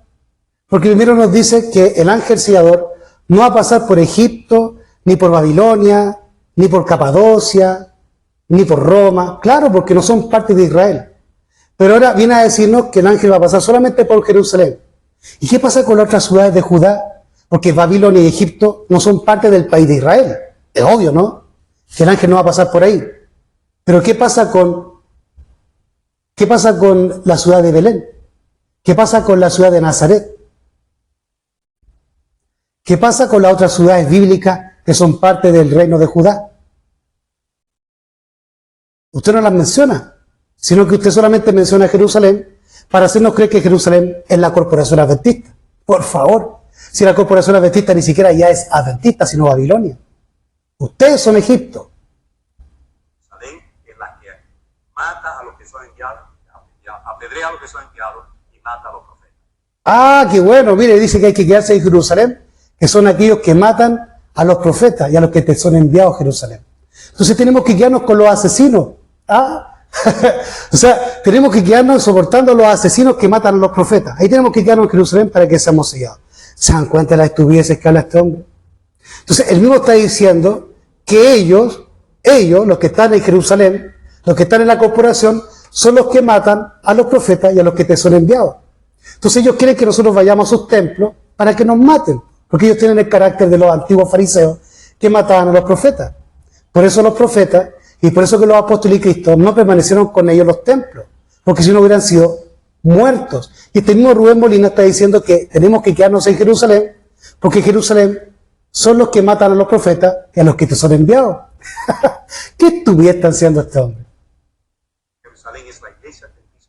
Porque primero nos dice que el ángel sellador no va a pasar por Egipto, ni por Babilonia, ni por Capadocia, ni por Roma. Claro, porque no son parte de Israel. Pero ahora viene a decirnos que el ángel va a pasar solamente por Jerusalén. ¿Y qué pasa con las otras ciudades de Judá? Porque Babilonia y Egipto no son parte del país de Israel. Es obvio, ¿no? Que el ángel no va a pasar por ahí. Pero ¿qué pasa con la ciudad de Belén? ¿Qué pasa con la ciudad de Nazaret? ¿Qué pasa con las otras ciudades bíblicas que son parte del reino de Judá? Usted no las menciona, sino que usted solamente menciona Jerusalén para hacernos creer que Jerusalén es la corporación adventista. Por favor, si la corporación adventista ni siquiera ya es adventista, sino Babilonia. Ustedes son Egipto. Jerusalén es la que mata a los que son enviados, apedrea a los que son enviados y mata a los profetas. Ah, qué bueno, mire, dice que hay que quedarse en Jerusalén, que son aquellos que matan a los profetas y a los que te son enviados a Jerusalén. Entonces tenemos que quedarnos con los asesinos. ¿Ah? O sea, tenemos que quedarnos soportando a los asesinos que matan a los profetas. Ahí tenemos que quedarnos en Jerusalén para que seamos sellados. ¿Se dan cuenta de las estupideces que habla este hombre? Entonces, él mismo está diciendo que ellos, los que están en Jerusalén, los que están en la corporación, son los que matan a los profetas y a los que te son enviados. Entonces ellos quieren que nosotros vayamos a sus templos para que nos maten, porque ellos tienen el carácter de los antiguos fariseos que mataban a los profetas. Por eso los profetas, y por eso que los apóstoles y Cristo no permanecieron con ellos en los templos, porque si no hubieran sido muertos. Y este mismo Rubén Molina está diciendo que tenemos que quedarnos en Jerusalén, porque Jerusalén son los que matan a los profetas y a los que te son enviados. ¿Qué estupidez están haciendo este hombre? Jerusalén es la iglesia que dice.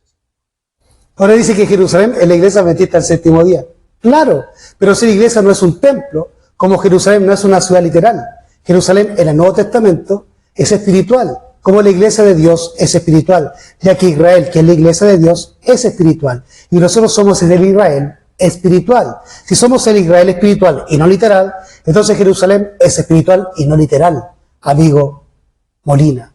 Ahora dice que Jerusalén es la iglesia adventista del séptimo día. Claro, pero si la iglesia no es un templo, como Jerusalén no es una ciudad literal. Jerusalén en el Nuevo Testamento es espiritual, como la iglesia de Dios es espiritual, ya que Israel, que es la iglesia de Dios, es espiritual. Y nosotros somos el Israel espiritual. Si somos el Israel espiritual y no literal, entonces Jerusalén es espiritual y no literal, amigo Molina.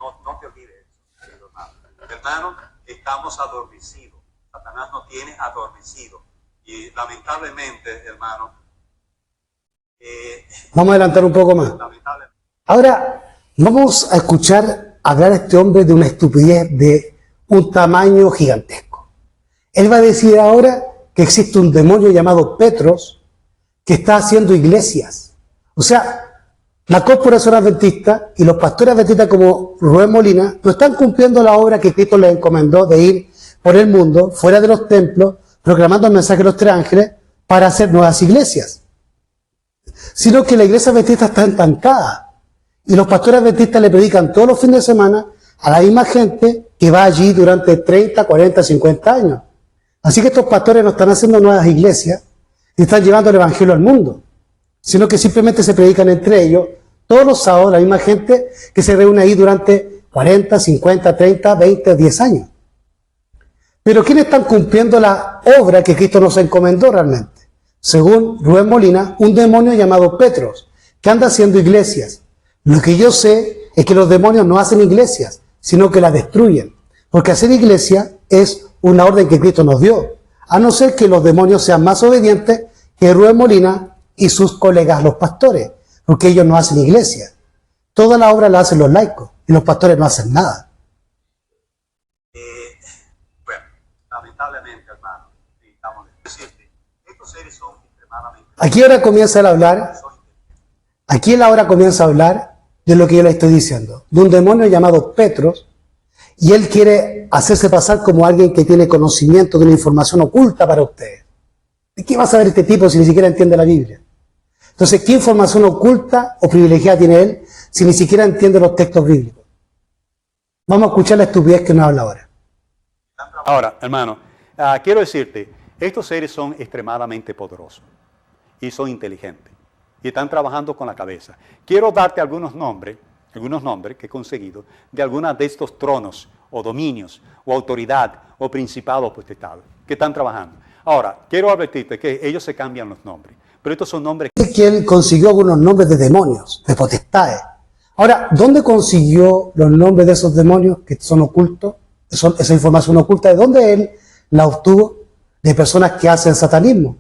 No te olvides eso, querido hermano. Hermano, estamos adormecidos. Satanás nos tiene adormecidos. Y lamentablemente, hermano, Vamos a adelantar un poco más. lamentablemente, Ahora vamos a escuchar hablar a este hombre de una estupidez de un tamaño gigantesco. Él va a decir ahora que existe un demonio llamado Petros que está haciendo iglesias. O sea, la corporación adventista y los pastores adventistas como Rubén Molina no están cumpliendo la obra que Cristo les encomendó de ir por el mundo, fuera de los templos, proclamando el mensaje de los tres ángeles para hacer nuevas iglesias. Sino que la iglesia adventista está estancada. Y los pastores adventistas le predican todos los fines de semana a la misma gente que va allí durante 30, 40, 50 años. Así que estos pastores no están haciendo nuevas iglesias y están llevando el evangelio al mundo, sino que simplemente se predican entre ellos todos los sábados la misma gente que se reúne ahí durante 40, 50, 30, 20, 10 años. Pero ¿quiénes están cumpliendo la obra que Cristo nos encomendó realmente? Según Rubén Molina, un demonio llamado Petros, que anda haciendo iglesias. Lo que yo sé es que los demonios no hacen iglesias, sino que las destruyen. Porque hacer iglesia es una orden que Cristo nos dio. A no ser que los demonios sean más obedientes que Rubén Molina y sus colegas los pastores. Porque ellos no hacen iglesia. Toda la obra la hacen los laicos y los pastores no hacen nada. bueno, lamentablemente, hermano, necesitamos decirte, estos seres son extremadamente... Aquí ahora comienza a hablar, aquí él ahora comienza a hablar de lo que yo le estoy diciendo, de un demonio llamado Petros, y él quiere hacerse pasar como alguien que tiene conocimiento de una información oculta para ustedes. ¿De qué va a saber este tipo si ni siquiera entiende la Biblia? Entonces, ¿qué información oculta o privilegiada tiene él si ni siquiera entiende los textos bíblicos? Vamos a escuchar la estupidez que nos habla ahora. Ahora, hermano, quiero decirte, estos seres son extremadamente poderosos y son inteligentes y están trabajando con la cabeza. Quiero darte algunos nombres que he conseguido de algunos de estos tronos o dominios o autoridad o principados o potestades que están trabajando. Ahora, quiero advertirte que ellos se cambian los nombres, pero estos son nombres Que él consiguió algunos nombres de demonios, de potestades. Ahora, ¿dónde consiguió los nombres de esos demonios que son ocultos? Esa información oculta, ¿de dónde él la obtuvo? De personas que hacen satanismo.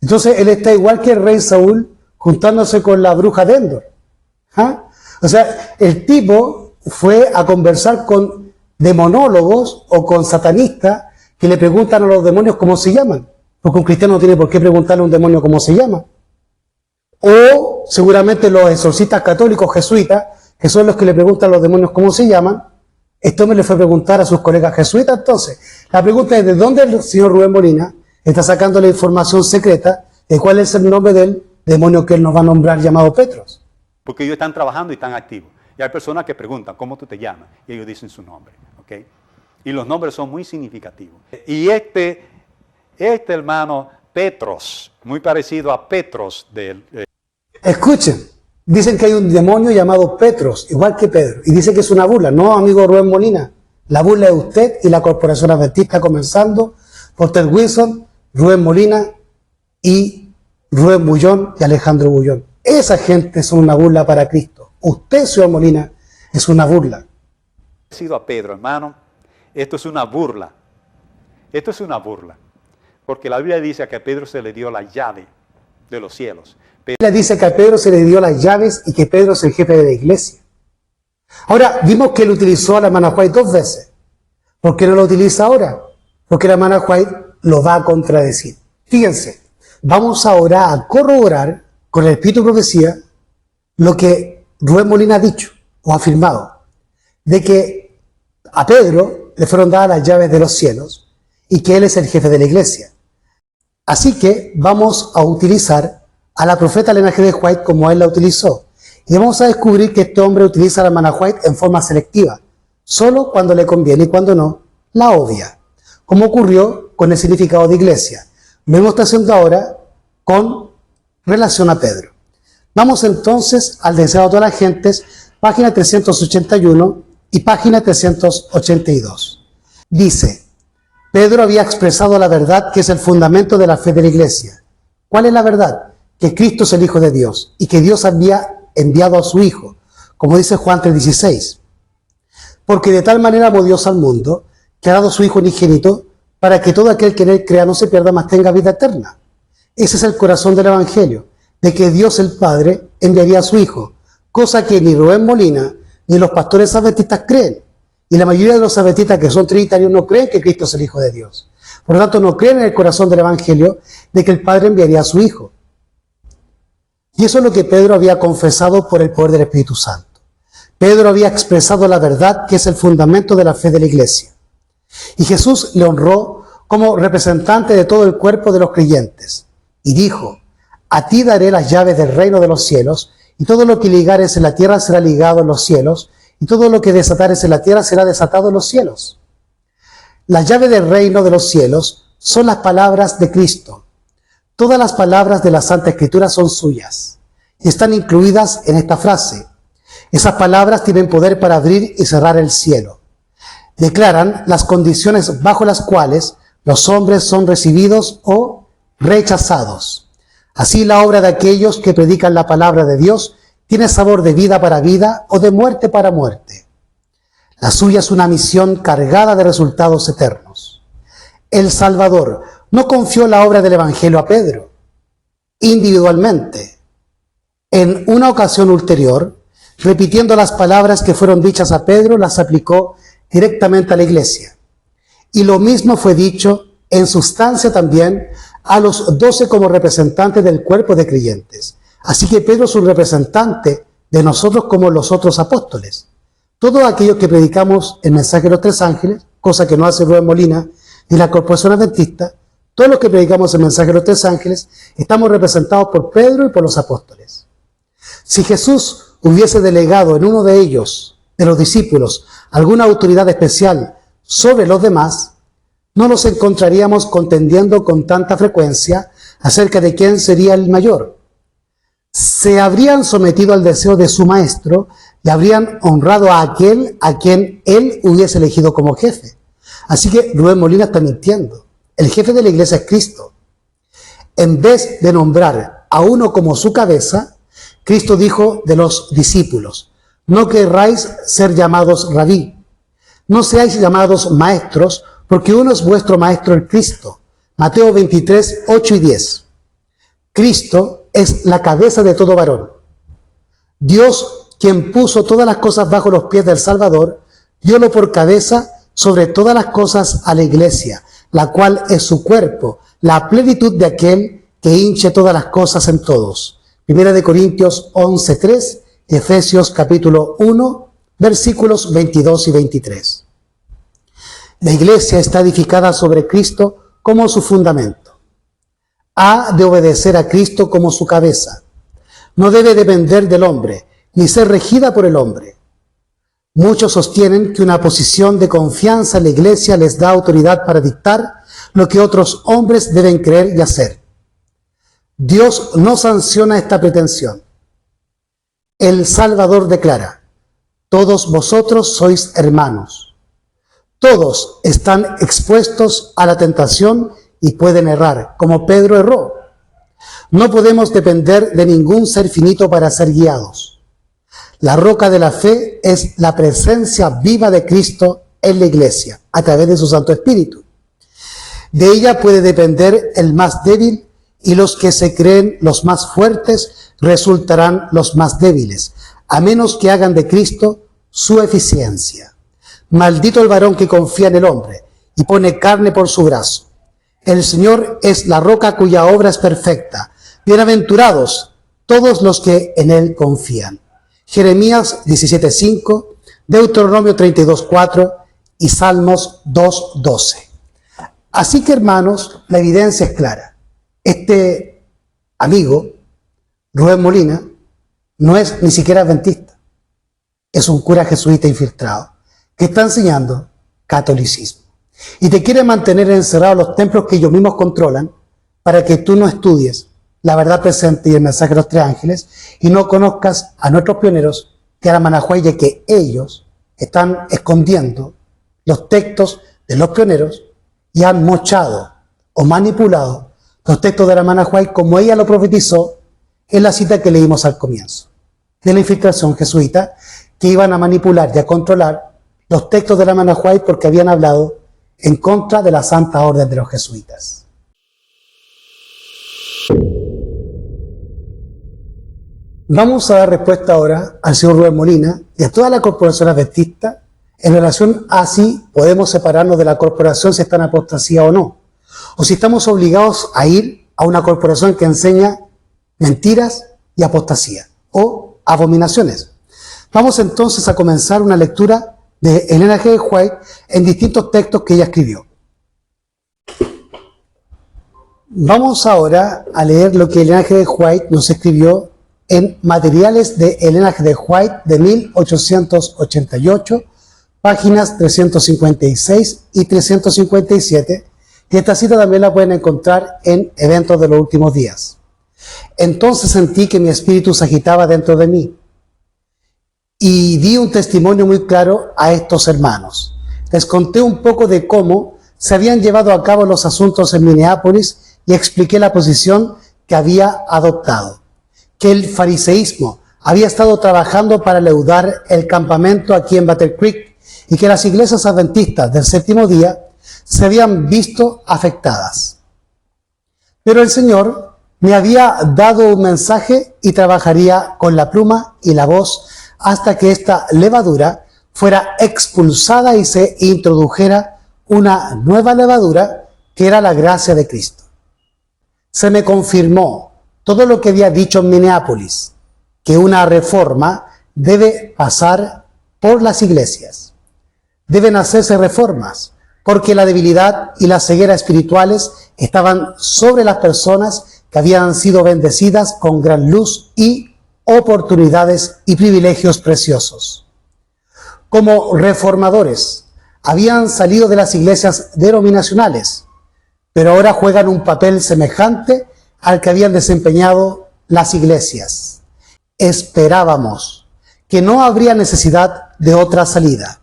Entonces, él está igual que el rey Saúl juntándose con la bruja de Endor. ¿Ah? O sea, el tipo fue a conversar con demonólogos o con satanistas que le preguntan a los demonios cómo se llaman. Porque un cristiano no tiene por qué preguntarle a un demonio cómo se llama. O seguramente los exorcistas católicos jesuitas, que son los que le preguntan a los demonios cómo se llaman, este hombre le fue a preguntar a sus colegas jesuitas. Entonces, la pregunta es: ¿de dónde el señor Rubén Molina está sacando la información secreta de cuál es el nombre del demonio que él nos va a nombrar llamado Petros? porque ellos están trabajando y están activos. Y hay personas que preguntan, ¿cómo tú te llamas? Y ellos dicen su nombre, ¿ok? Y los nombres son muy significativos. Y este hermano Petros, muy parecido a Petros Escuchen, dicen que hay un demonio llamado Petros, igual que Pedro, y dice que es una burla. No, amigo Rubén Molina, la burla es usted y la Corporación Adventista, comenzando por Ted Wilson, Rubén Molina y Rubén Bullón y Alejandro Bullón. Esa gente son una burla para Cristo, usted, señor Molina, es una burla. Sido a Pedro, hermano, esto es una burla. Esto es una burla. Porque la Biblia dice que a Pedro se le dio la llave de los cielos. La Biblia dice que a Pedro se le dio las llaves y que Pedro es el jefe de la iglesia. Ahora, vimos que él utilizó a la hermana White 2 veces. ¿Por qué no lo utiliza ahora? Porque la hermana White lo va a contradecir. Fíjense, vamos ahora a corroborar con el espíritu de profecía lo que Rubén Molina ha dicho o ha afirmado, de que a Pedro le fueron dadas las llaves de los cielos y que él es el jefe de la iglesia. Así que vamos a utilizar a la profeta Elena G. de White como él la utilizó. Y vamos a descubrir que este hombre utiliza a la hermana White en forma selectiva, solo cuando le conviene y cuando no, la obvia, como ocurrió con el significado de iglesia. Lo mismo está haciendo ahora con relación a Pedro. Vamos entonces al Deseado a todas las gentes, página 381 y página 382. Dice, Pedro había expresado la verdad que es el fundamento de la fe de la iglesia. ¿Cuál es la verdad? Que Cristo es el Hijo de Dios y que Dios había enviado a su Hijo, como dice Juan 3:16. Porque de tal manera amó Dios al mundo, que ha dado su Hijo unigénito, para que todo aquel que en él crea no se pierda, mas tenga vida eterna. Ese es el corazón del Evangelio, de que Dios el Padre enviaría a su Hijo, cosa que ni Rubén Molina ni los pastores adventistas creen. Y la mayoría de los adventistas que son trinitarios no creen que Cristo es el Hijo de Dios. Por lo tanto, no creen en el corazón del Evangelio de que el Padre enviaría a su Hijo. Y eso es lo que Pedro había confesado por el poder del Espíritu Santo. Pedro había expresado la verdad que es el fundamento de la fe de la iglesia. Y Jesús le honró como representante de todo el cuerpo de los creyentes. Y dijo, a ti daré las llaves del reino de los cielos, y todo lo que ligares en la tierra será ligado en los cielos, y todo lo que desatares en la tierra será desatado en los cielos. Las llaves del reino de los cielos son las palabras de Cristo. Todas las palabras de la Santa Escritura son suyas y están incluidas en esta frase. Esas palabras tienen poder para abrir y cerrar el cielo. Declaran las condiciones bajo las cuales los hombres son recibidos o rechazados. Así la obra de aquellos que predican la palabra de Dios tiene sabor de vida para vida o de muerte para muerte. La suya es una misión cargada de resultados eternos. El Salvador no confió la obra del Evangelio a Pedro individualmente. En una ocasión ulterior, repitiendo las palabras que fueron dichas a Pedro, las aplicó directamente a la iglesia. Y lo mismo fue dicho en sustancia también a los 12 como representantes del cuerpo de creyentes. Así que Pedro es un representante de nosotros como los otros apóstoles. Todos aquellos que predicamos el mensaje de los 3 ángeles, cosa que no hace Rubén Molina ni la Corporación Adventista, todos los que predicamos el mensaje de los 3 ángeles, estamos representados por Pedro y por los apóstoles. Si Jesús hubiese delegado en uno de ellos, de los discípulos, alguna autoridad especial sobre los demás, no nos encontraríamos contendiendo con tanta frecuencia acerca de quién sería el mayor. Se habrían sometido al deseo de su maestro y habrían honrado a aquel a quien él hubiese elegido como jefe. Así que Rubén Molina está mintiendo. El jefe de la iglesia es Cristo. En vez de nombrar a uno como su cabeza, Cristo dijo de los discípulos, no querráis ser llamados rabí, no seáis llamados maestros, porque uno es vuestro maestro el Cristo. Mateo 23, 8 y 10. Cristo es la cabeza de todo varón. Dios, quien puso todas las cosas bajo los pies del Salvador, diólo por cabeza sobre todas las cosas a la iglesia, la cual es su cuerpo, la plenitud de aquel que hinche todas las cosas en todos. 1 Corintios 11:3 y Efesios capítulo 1, versículos 22 y 23. La iglesia está edificada sobre Cristo como su fundamento. Ha de obedecer a Cristo como su cabeza. No debe depender del hombre, ni ser regida por el hombre. Muchos sostienen que una posición de confianza en la iglesia les da autoridad para dictar lo que otros hombres deben creer y hacer. Dios no sanciona esta pretensión. El Salvador declara, todos vosotros sois hermanos. Todos están expuestos a la tentación y pueden errar, como Pedro erró. No podemos depender de ningún ser finito para ser guiados. La roca de la fe es la presencia viva de Cristo en la iglesia, a través de su Santo Espíritu. De ella puede depender el más débil, y los que se creen los más fuertes resultarán los más débiles, a menos que hagan de Cristo su eficiencia. Maldito el varón que confía en el hombre y pone carne por su brazo. El Señor es la roca cuya obra es perfecta. Bienaventurados todos los que en él confían. Jeremías 17:5, Deuteronomio 32:4 y Salmos 2:12. Así que, hermanos, la evidencia es clara. Este amigo, Rubén Molina, no es ni siquiera adventista. Es un cura jesuita infiltrado que está enseñando catolicismo. Y te quiere mantener encerrado en los templos que ellos mismos controlan para que tú no estudies la verdad presente y el mensaje de los tres ángeles y no conozcas a nuestros pioneros que eran Manahuay, que ellos están escondiendo los textos de los pioneros y han mochado o manipulado los textos de la Manahuay como ella lo profetizó en la cita que leímos al comienzo, de la infiltración jesuita, que iban a manipular y a controlar los textos de la Manahuay porque habían hablado en contra de la Santa Orden de los Jesuitas. Vamos a dar respuesta ahora al señor Rubén Molina y a toda la corporación adventista en relación a si podemos separarnos de la corporación, si está en apostasía o no, o si estamos obligados a ir a una corporación que enseña mentiras y apostasía o abominaciones. Vamos entonces a comenzar una lectura de Elena G. White en distintos textos que ella escribió. Vamos ahora a leer lo que Elena G. White nos escribió en Materiales de Elena G. White de 1888, páginas 356 y 357, y esta cita también la pueden encontrar en Eventos de los Últimos Días. Entonces sentí que mi espíritu se agitaba dentro de mí y di un testimonio muy claro a estos hermanos. Les conté un poco de cómo se habían llevado a cabo los asuntos en Minneapolis y expliqué la posición que había adoptado, que el fariseísmo había estado trabajando para leudar el campamento aquí en Battle Creek y que las iglesias adventistas del séptimo día se habían visto afectadas. Pero el Señor me había dado un mensaje y trabajaría con la pluma y la voz hasta que esta levadura fuera expulsada y se introdujera una nueva levadura que era la gracia de Cristo. Se me confirmó todo lo que había dicho en Minneapolis, que una reforma debe pasar por las iglesias. Deben hacerse reformas, porque la debilidad y la ceguera espirituales estaban sobre las personas que habían sido bendecidas con gran luz y oportunidades y privilegios preciosos. Como reformadores, habían salido de las iglesias denominacionales, pero ahora juegan un papel semejante al que habían desempeñado las iglesias. Esperábamos que no habría necesidad de otra salida.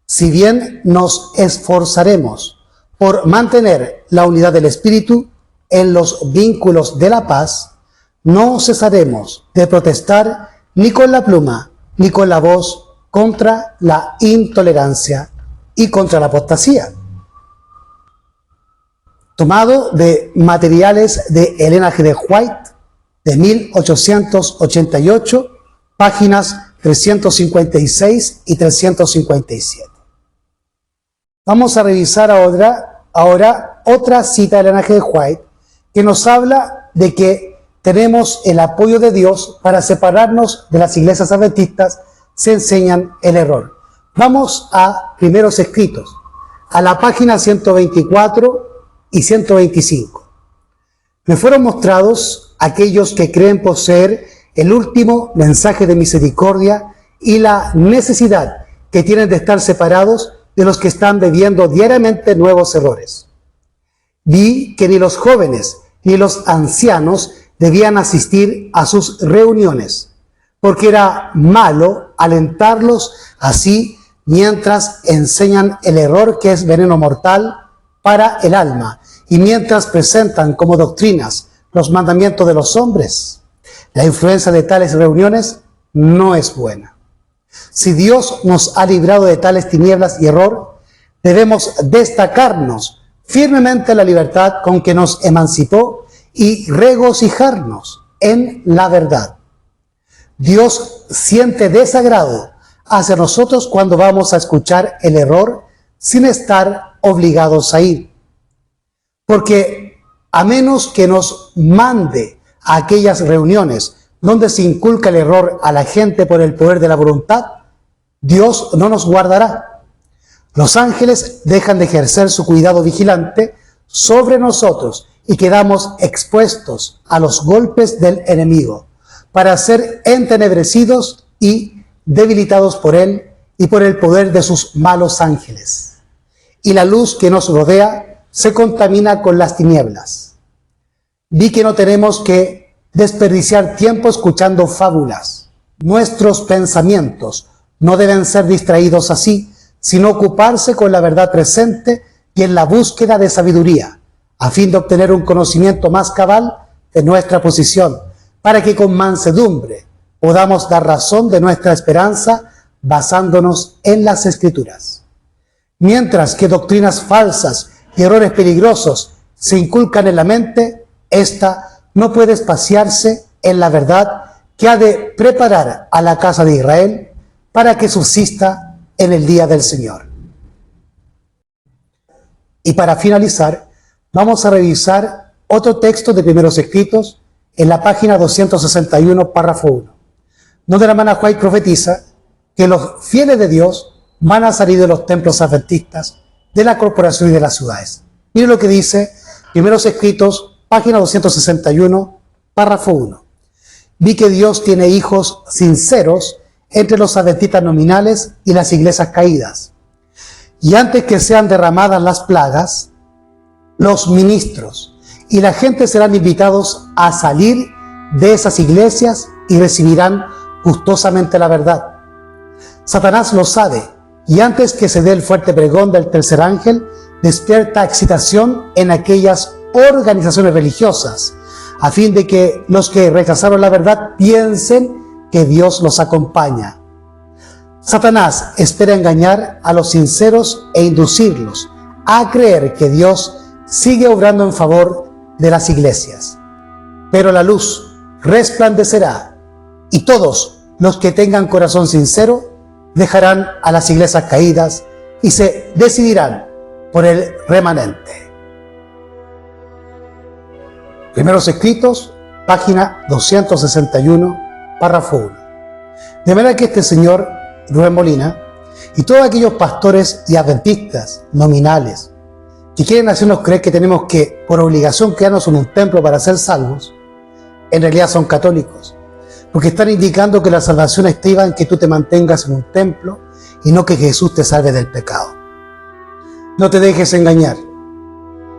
Si bien nos esforzaremos por mantener la unidad del Espíritu en los vínculos de la paz, no cesaremos de protestar ni con la pluma ni con la voz contra la intolerancia y contra la apostasía. Tomado de Materiales de Elena G. White de 1888, páginas 356 y 357. Vamos a revisar ahora otra cita de Elena G. White que nos habla de que tenemos el apoyo de Dios para separarnos de las iglesias adventistas si enseñan el error. Vamos a Primeros Escritos, a la página 124 y 125. Me fueron mostrados aquellos que creen poseer el último mensaje de misericordia y la necesidad que tienen de estar separados de los que están bebiendo diariamente nuevos errores. Vi que ni los jóvenes ni los ancianos debían asistir a sus reuniones, porque era malo alentarlos así mientras enseñan el error que es veneno mortal para el alma y mientras presentan como doctrinas los mandamientos de los hombres. La influencia de tales reuniones no es buena. Si Dios nos ha librado de tales tinieblas y error, debemos destacarnos firmemente en la libertad con que nos emancipó y regocijarnos en la verdad. Dios siente desagrado hacia nosotros cuando vamos a escuchar el error sin estar obligados a ir. Porque a menos que nos mande a aquellas reuniones donde se inculca el error a la gente por el poder de la voluntad, Dios no nos guardará. Los ángeles dejan de ejercer su cuidado vigilante sobre nosotros y quedamos expuestos a los golpes del enemigo para ser entenebrecidos y debilitados por él y por el poder de sus malos ángeles. Y la luz que nos rodea se contamina con las tinieblas. Vi que no tenemos que desperdiciar tiempo escuchando fábulas. Nuestros pensamientos no deben ser distraídos así, sino ocuparse con la verdad presente y en la búsqueda de sabiduría, a fin de obtener un conocimiento más cabal de nuestra posición, para que con mansedumbre podamos dar razón de nuestra esperanza basándonos en las Escrituras. Mientras que doctrinas falsas y errores peligrosos se inculcan en la mente, ésta no puede espaciarse en la verdad que ha de preparar a la casa de Israel para que subsista en el día del Señor. Y para finalizar, vamos a revisar otro texto de Primeros Escritos en la página 261, párrafo 1, donde la hermana White profetiza que los fieles de Dios van a salir de los templos adventistas, de la corporación y de las ciudades. Miren lo que dice Primeros Escritos, página 261, párrafo 1. Vi que Dios tiene hijos sinceros entre los adventistas nominales y las iglesias caídas. Y antes que sean derramadas las plagas, los ministros y la gente serán invitados a salir de esas iglesias y recibirán gustosamente la verdad. Satanás lo sabe, y antes que se dé el fuerte pregón del tercer ángel, despierta excitación en aquellas organizaciones religiosas, a fin de que los que rechazaron la verdad piensen que Dios los acompaña. Satanás espera engañar a los sinceros e inducirlos a creer que Dios sigue obrando en favor de las iglesias. Pero la luz resplandecerá y todos los que tengan corazón sincero dejarán a las iglesias caídas y se decidirán por el remanente. Primeros Escritos, página 261, párrafo 1. De manera que este señor Rubén Molina y todos aquellos pastores y adventistas nominales que quieren hacernos creer que tenemos que, por obligación, quedarnos en un templo para ser salvos, en realidad son católicos, porque están indicando que la salvación estriba en que tú te mantengas en un templo y no que Jesús te salve del pecado. No te dejes engañar.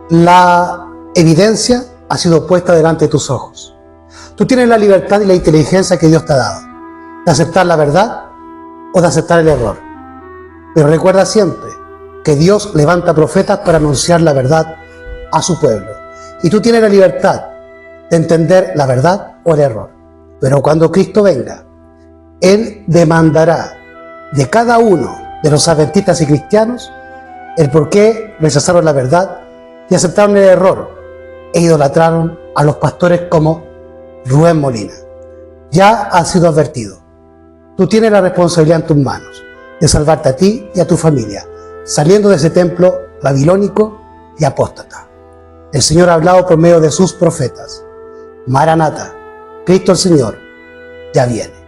La evidencia ha sido puesta delante de tus ojos. Tú tienes la libertad y la inteligencia que Dios te ha dado, de aceptar la verdad o de aceptar el error. Pero recuerda siempre que Dios levanta profetas para anunciar la verdad a su pueblo. Y tú tienes la libertad de entender la verdad o el error. Pero cuando Cristo venga, Él demandará de cada uno de los adventistas y cristianos el por qué rechazaron la verdad y aceptaron el error e idolatraron a los pastores como Rubén Molina. Ya ha sido advertido. Tú tienes la responsabilidad en tus manos de salvarte a ti y a tu familia, saliendo de ese templo babilónico y apóstata. El Señor ha hablado por medio de sus profetas. Maranata, Cristo el Señor ya viene.